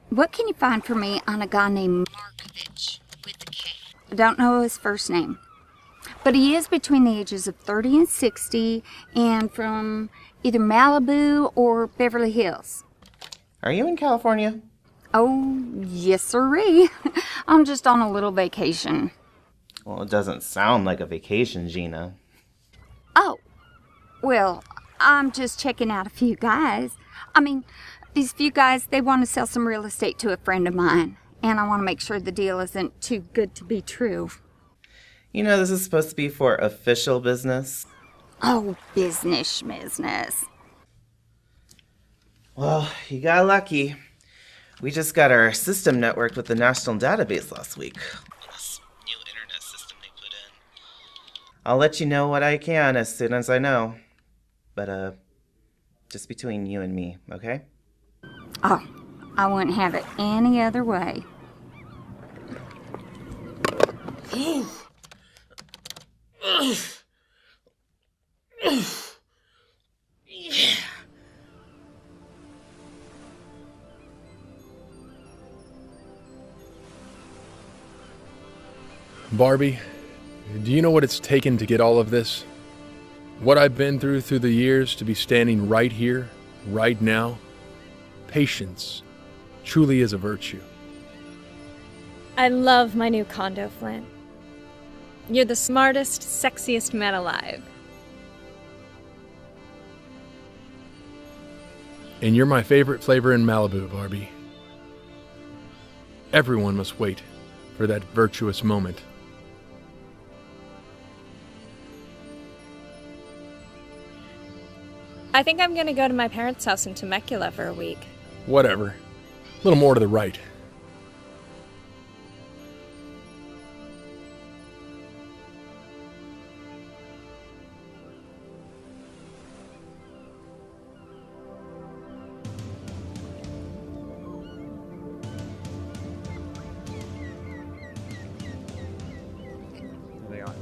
what can you find for me on a guy named Markovich with a K? I don't know his first name. But he is between the ages of 30 and 60 and from either Malibu or Beverly Hills. Are you in California? Oh, yes, sirree. I'm just on a little vacation. Well, it doesn't sound like a vacation, Gina. Oh, well, I'm just checking out a few guys. I mean, these few guys, they want to sell some real estate to a friend of mine. And I want to make sure the deal isn't too good to be true. You know, this is supposed to be for official business. Oh, business. Well, you got lucky. We just got our system networked with the national database last week. This new internet system they put in. I'll let you know what I can as soon as I know. But, just between you and me, okay? Oh, I wouldn't have it any other way. Yeah. Barbie, do you know what it's taken to get all of this? What I've been through the years to be standing right here, right now? Patience truly is a virtue. I love my new condo, Flint. You're the smartest, sexiest man alive. And you're my favorite flavor in Malibu, Barbie. Everyone must wait for that virtuous moment. I think I'm gonna go to my parents' house in Temecula for a week. Whatever. A little more to the right. There they are.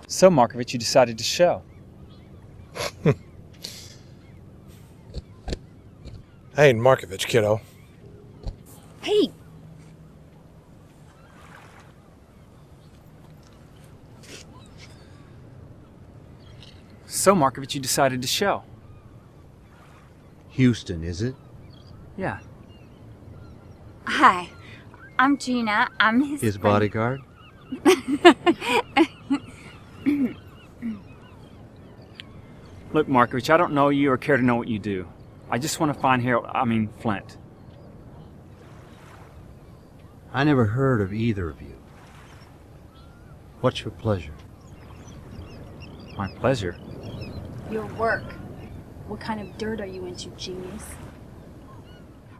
So, Markovich, you decided to show. I ain't Markovich, kiddo. Hey! So, Markovich, you decided to show. Houston, is it? Yeah. Hi, I'm Gina. I'm his friend. Bodyguard? Look, Markovich, I don't know you or care to know what you do. I just want to find Flint. I never heard of either of you. What's your pleasure? My pleasure. Your work. What kind of dirt are you into, genius?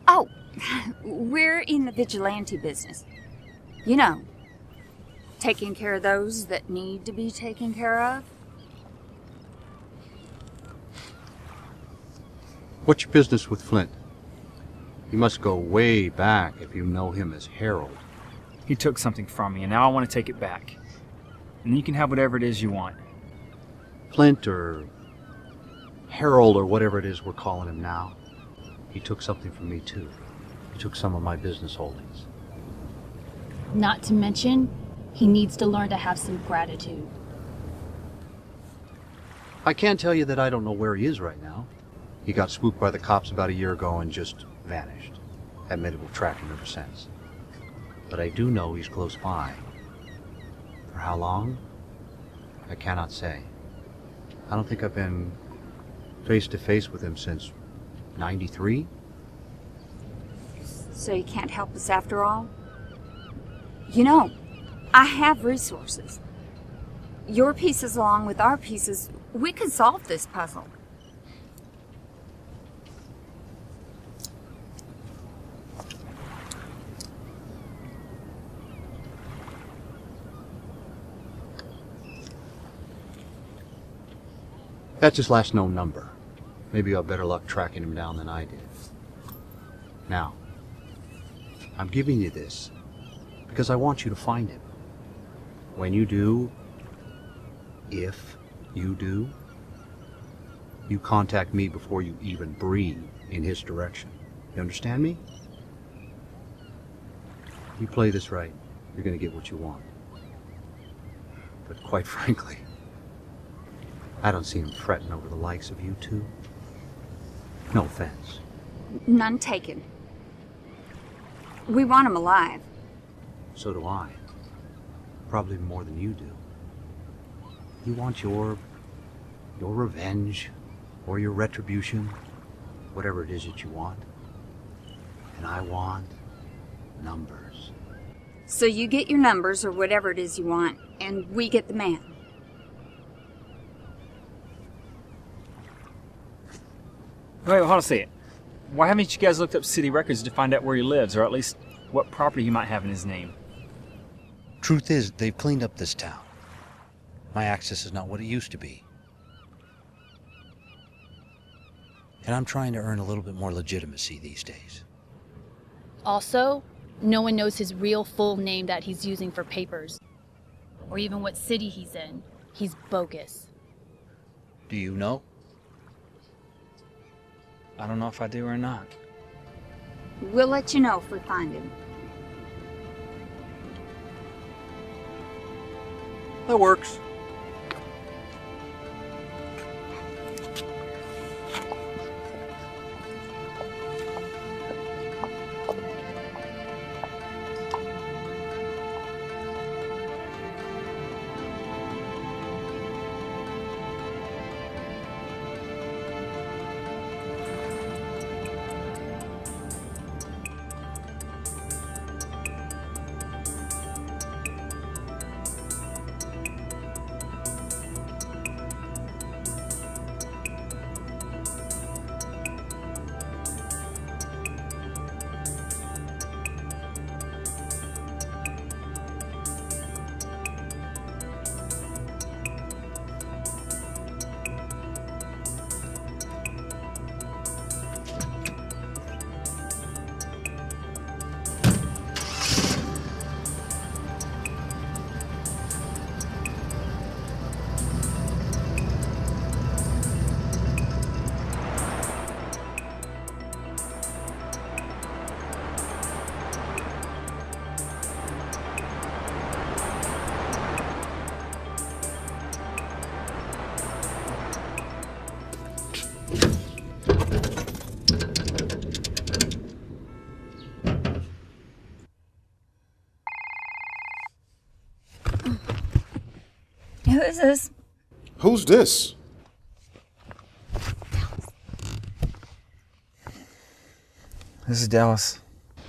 Oh, we're in the vigilante business. You know, taking care of those that need to be taken care of. What's your business with Flint? You must go way back if you know him as Harold. He took something from me, and now I want to take it back. And then you can have whatever it is you want. Flint, or Harold, or whatever it is we're calling him now, he took something from me too. He took some of my business holdings. Not to mention, he needs to learn to have some gratitude. I can't tell you that I don't know where he is right now. He got spooked by the cops about a year ago and just vanished. Haven't been able to track him ever since. But I do know he's close by. For how long? I cannot say. I don't think I've been face to face with him since '93. So you can't help us after all? You know, I have resources. Your pieces along with our pieces, we could solve this puzzle. That's his last known number. Maybe you'll have better luck tracking him down than I did. Now, I'm giving you this because I want you to find him. When you do, if you do, you contact me before you even breathe in his direction. You understand me? You play this right, you're going to get what you want. But quite frankly, I don't see him fretting over the likes of you two. No offense. None taken. We want him alive. So do I. Probably more than you do. You want your revenge, or your retribution, whatever it is that you want. And I want numbers. So you get your numbers or whatever it is you want, and we get the man. Wait, hold on a second. Why haven't you guys looked up city records to find out where he lives, or at least what property he might have in his name? Truth is, they've cleaned up this town. My access is not what it used to be. And I'm trying to earn a little bit more legitimacy these days. Also, no one knows his real full name that he's using for papers. Or even what city he's in. He's bogus. Do you know? I don't know if I do or not. We'll let you know if we find him. That works. Who is this? Who's this? This is Dallas.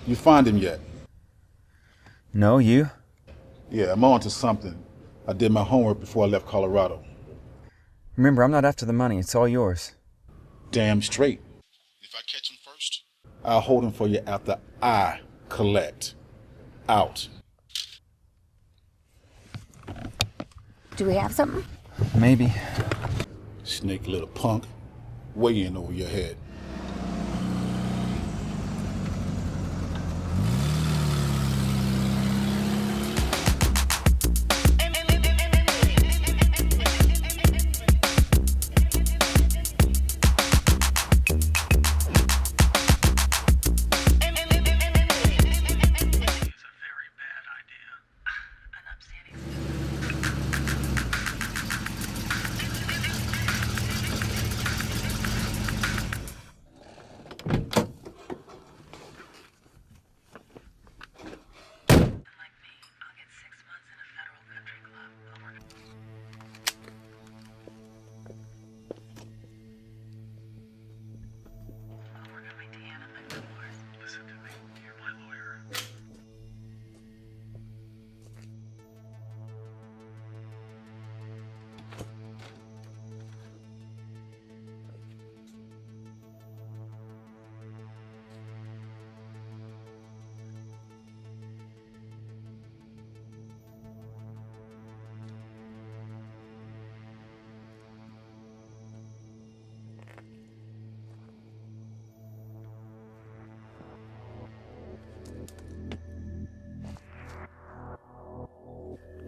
You find him yet? No, you? Yeah, I'm on to something. I did my homework before I left Colorado. Remember, I'm not after the money. It's all yours. Damn straight. If I catch him first, I'll hold him for you after I collect. Out. Do we have something? Maybe. Snake little punk. Way in over your head.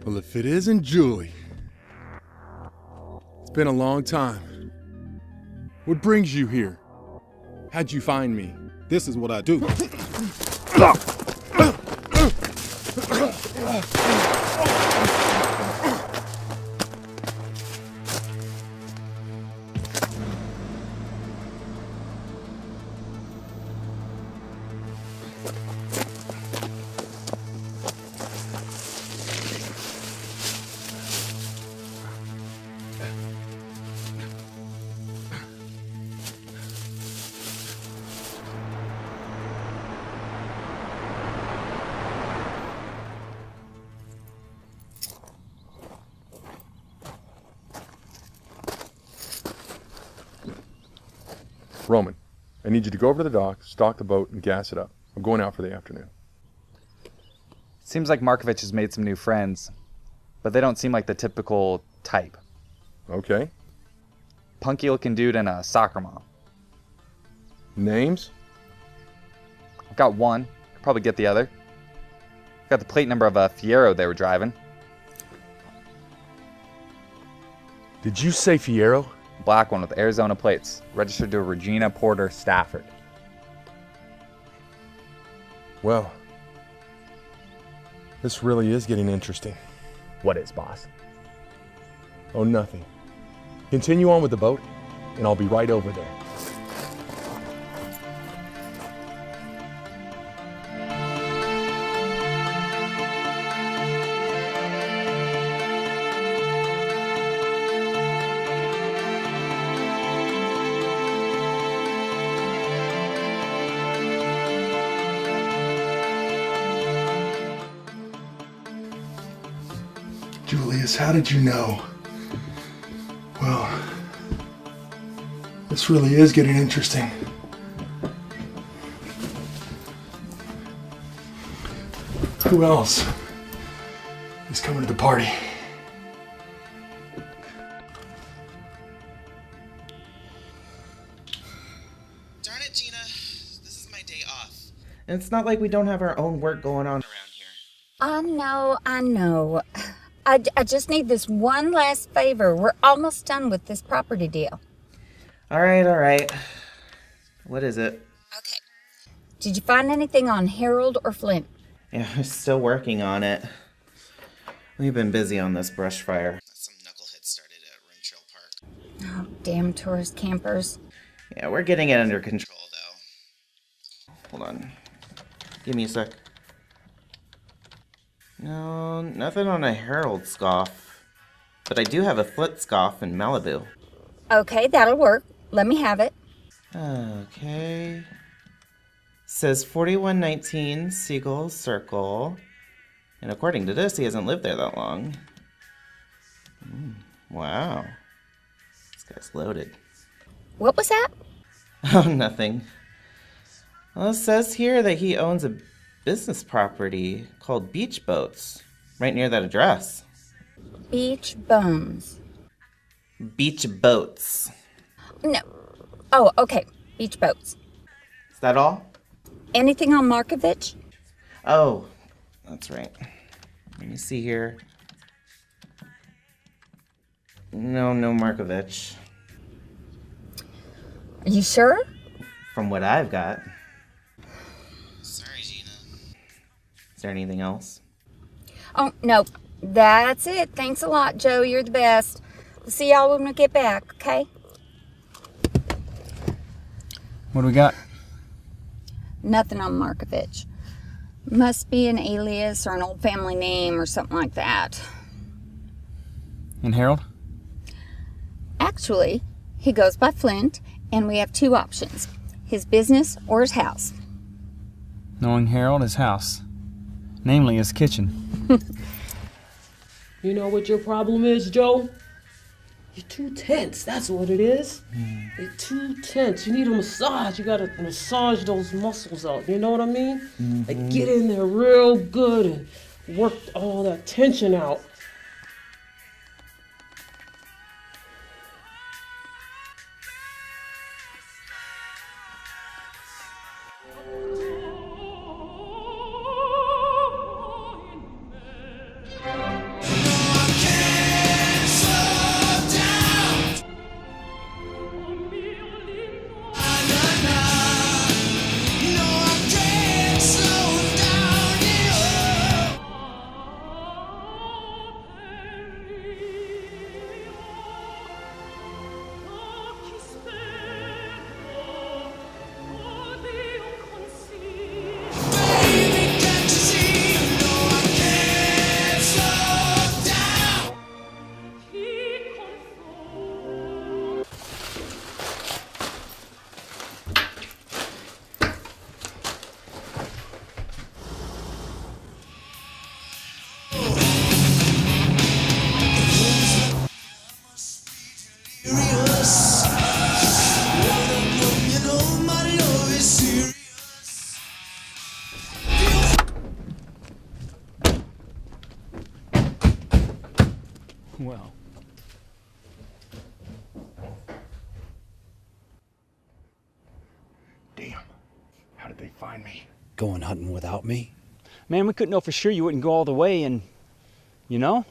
Well, if it isn't Julie. It's been a long time. What brings you here? How'd you find me? This is what I do. Roman, I need you to go over to the dock, stock the boat, and gas it up. I'm going out for the afternoon. Seems like Markovich has made some new friends, but they don't seem like the typical type. Okay. Punky looking dude and a soccer mom. Names? I've got one. Could probably get the other. Got the plate number of a Fiero they were driving. Did you say Fiero? Black one with Arizona plates. Registered to Regina Porter Stafford. Well, this really is getting interesting. What is, boss? Oh, nothing. Continue on with the boat, and I'll be right over there. Julius, how did you know? Well, this really is getting interesting. Who else is coming to the party? Darn it, Gina. This is my day off. And it's not like we don't have our own work going on around here. I know. I just need this one last favor. We're almost done with this property deal. All right. What is it? Okay. Did you find anything on Harold or Flint? Yeah, we're still working on it. We've been busy on this brush fire. Some knucklehead started at Rim Trail Park. Oh, damn tourist campers. Yeah, we're getting it under control, though. Hold on. Give me a sec. No, nothing on a Harold scoff. But I do have a Flint scoff in Malibu. Okay, that'll work. Let me have it. Okay. Says 4119 Seagull Circle. And according to this, he hasn't lived there that long. Wow. This guy's loaded. What was that? Oh, nothing. Well, it says here that he owns a business property called Beach Boats, right near that address. Beach bums. Beach boats. No. Oh, okay. Beach boats. Is that all? Anything on Markovich? Oh, that's right. Let me see here. No Markovich. Are you sure? From what I've got. Sorry, Gina. Is there anything else? Oh, no. That's it. Thanks a lot, Joe. You're the best. We'll see y'all when we get back, okay? What do we got? Nothing on Markovich. Must be an alias or an old family name or something like that. And Harold? Actually, he goes by Flint, and we have two options. His business or his house. Knowing Harold, his house. Namely, his kitchen. You know what your problem is, Joe? You're too tense. That's what it is. You're too tense. You need a massage. You gotta massage those muscles out. You know what I mean? Like get in there real good and work all that tension out. Well. Damn. How did they find me? Going hunting without me? Man, we couldn't know for sure you wouldn't go all the way and, you know?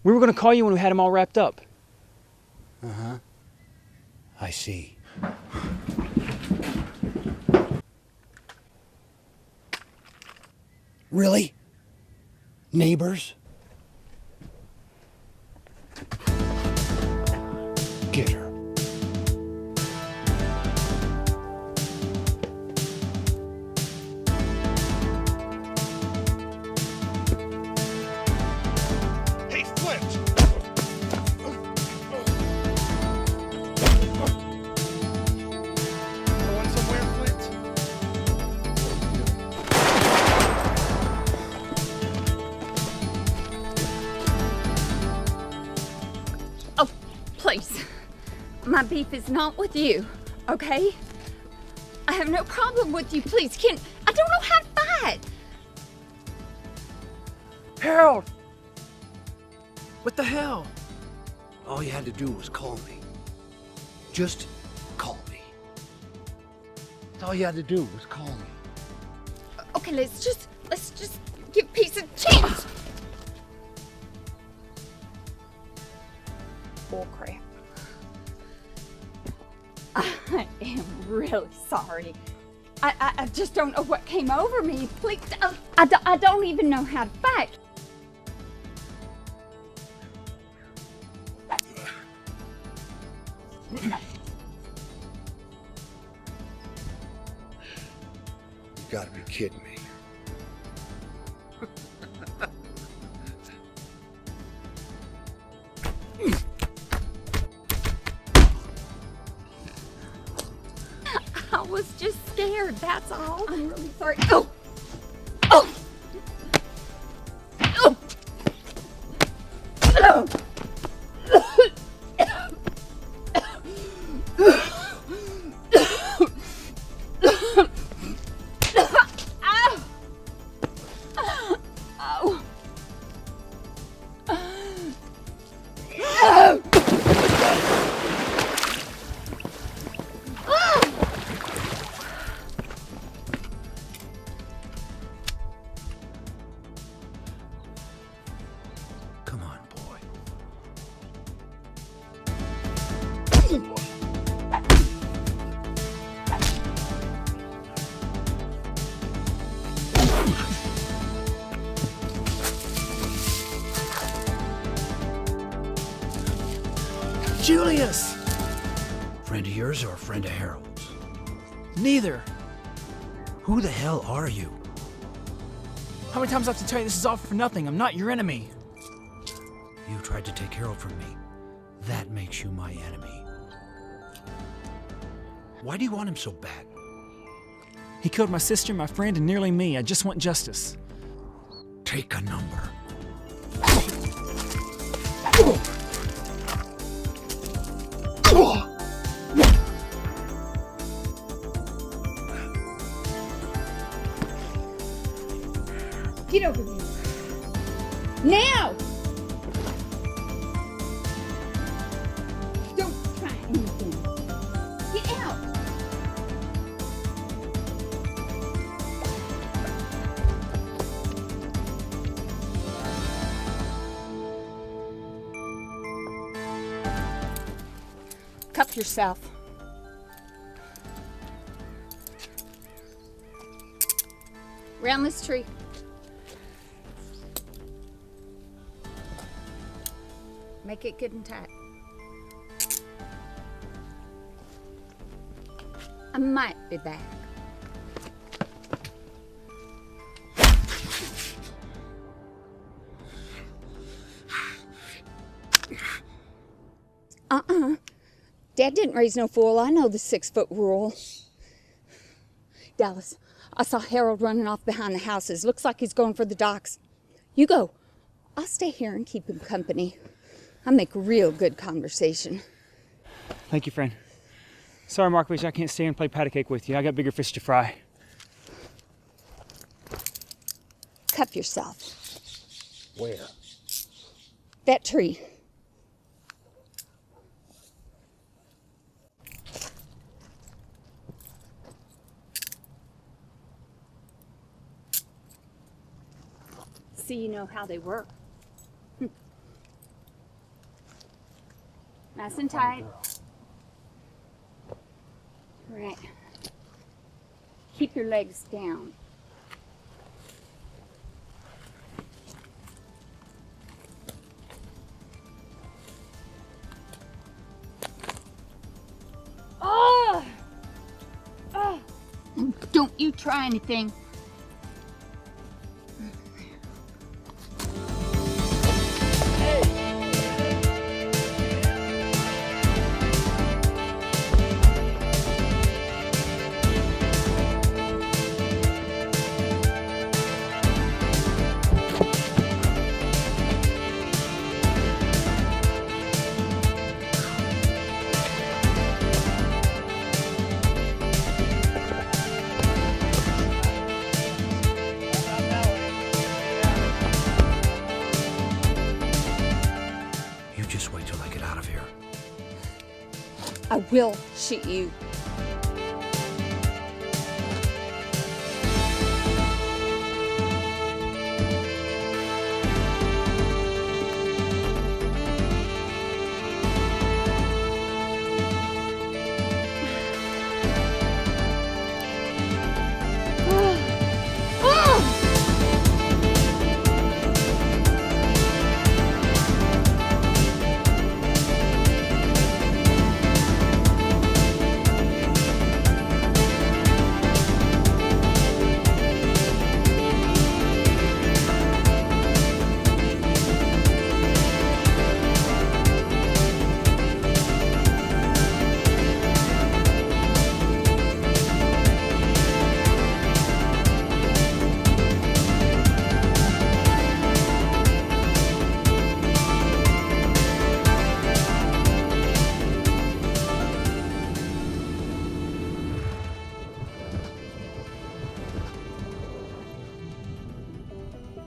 We were gonna call you when we had them all wrapped up. Uh-huh. I see. Really? Neighbors? Get her. Hey, Flint! Going somewhere, Flint? Oh, please. My beef is not with you, okay? I have no problem with you. Please, I don't know how to fight. Harold! What the hell? All you had to do was call me. Just call me. That's all you had to do was call me. Okay, let's just give peace a chance. Bull crap. I am really sorry. I just don't know what came over me. Please, I don't even know how to fight. You gotta be kidding me. I was just scared, that's all. I'm really sorry. Oh! Oh! Oh! Oh! Julius! Friend of yours or a friend of Harold's? Neither. Who the hell are you? How many times do I have to tell you this is all for nothing? I'm not your enemy. You tried to take Harold from me. That makes you my enemy. Why do you want him so bad? He killed my sister, my friend, and nearly me. I just want justice. Take a number. Get over there. Now! Don't try anything. Get out! Cup yourself. Round this tree. Make it good and tight. I might be back. Dad didn't raise no fool. I know the 6-foot rule. Dallas, I saw Harold running off behind the houses. Looks like he's going for the docks. You go. I'll stay here and keep him company. I make real good conversation. Thank you, friend. Sorry, Markovich, I can't stay and play patty cake with you. I got bigger fish to fry. Cup yourself. Where? That tree. So you know how they work. Nice and tight. Right. Keep your legs down. Oh! Oh! Don't you try anything. Just wait till I get out of here. I will shoot you.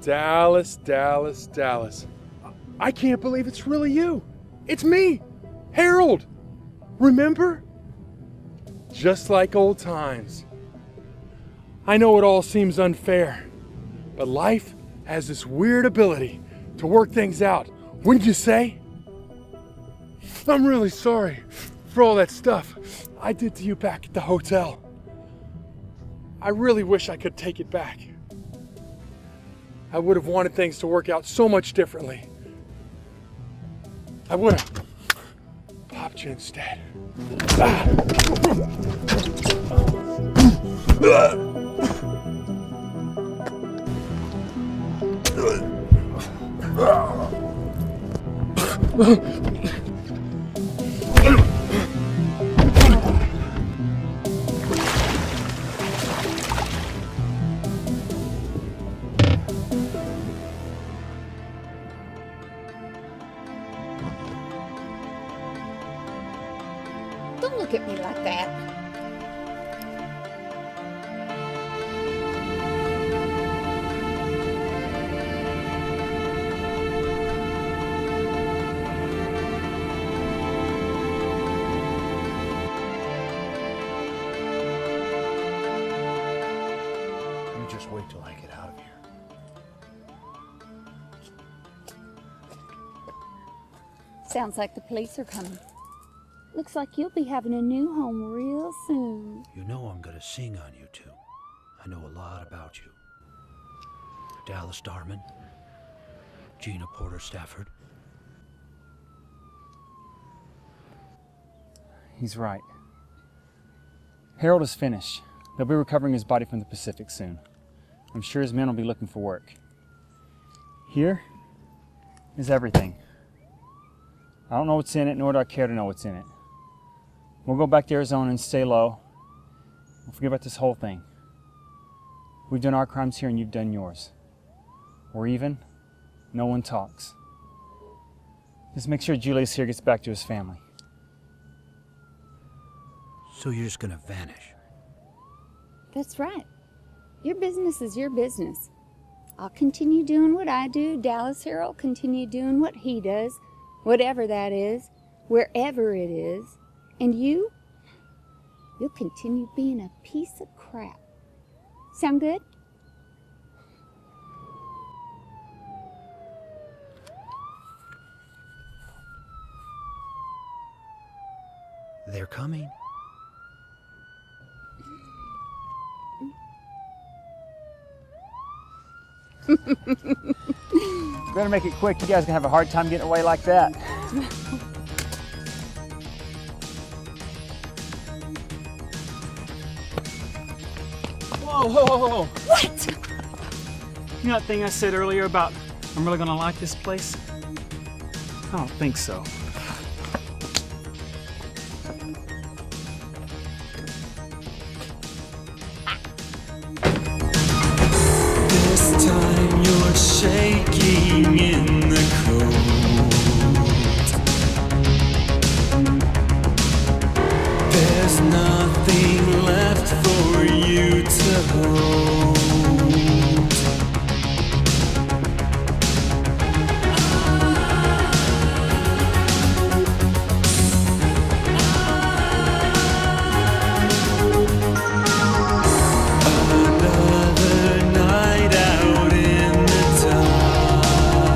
Dallas, Dallas, Dallas. I can't believe it's really you. It's me, Harold. Remember? Just like old times. I know it all seems unfair, but life has this weird ability to work things out, wouldn't you say? I'm really sorry for all that stuff I did to you back at the hotel. I really wish I could take it back. I would have wanted things to work out so much differently. I would have popped you instead. Don't look at me like that. You just wait till I get out of here. Sounds like the police are coming. Looks like you'll be having a new home real soon. You know I'm gonna sing on you two. I know a lot about you. Dallas Darman, Gina Porter Stafford. He's right. Harold is finished. They'll be recovering his body from the Pacific soon. I'm sure his men will be looking for work. Here is everything. I don't know what's in it, nor do I care to know what's in it. We'll go back to Arizona and stay low. We'll forget about this whole thing. We've done our crimes here and you've done yours. We're even. No one talks. Just make sure Julius here gets back to his family. So you're just gonna vanish? That's right. Your business is your business. I'll continue doing what I do. Dallas here will continue doing what he does, whatever that is, wherever it is. And you'll continue being a piece of crap. Sound good? They're coming. Better make it quick. You guys can have a hard time getting away like that. Whoa, whoa, whoa, whoa. What? You know that thing I said earlier about I'm really gonna like this place? I don't think so. This time you're shaking in the cold. There's nothing left for you to hold. Another night out in the dark.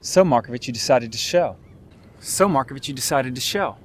So, Markovich, you decided to show. So, Markovich, you decided to show.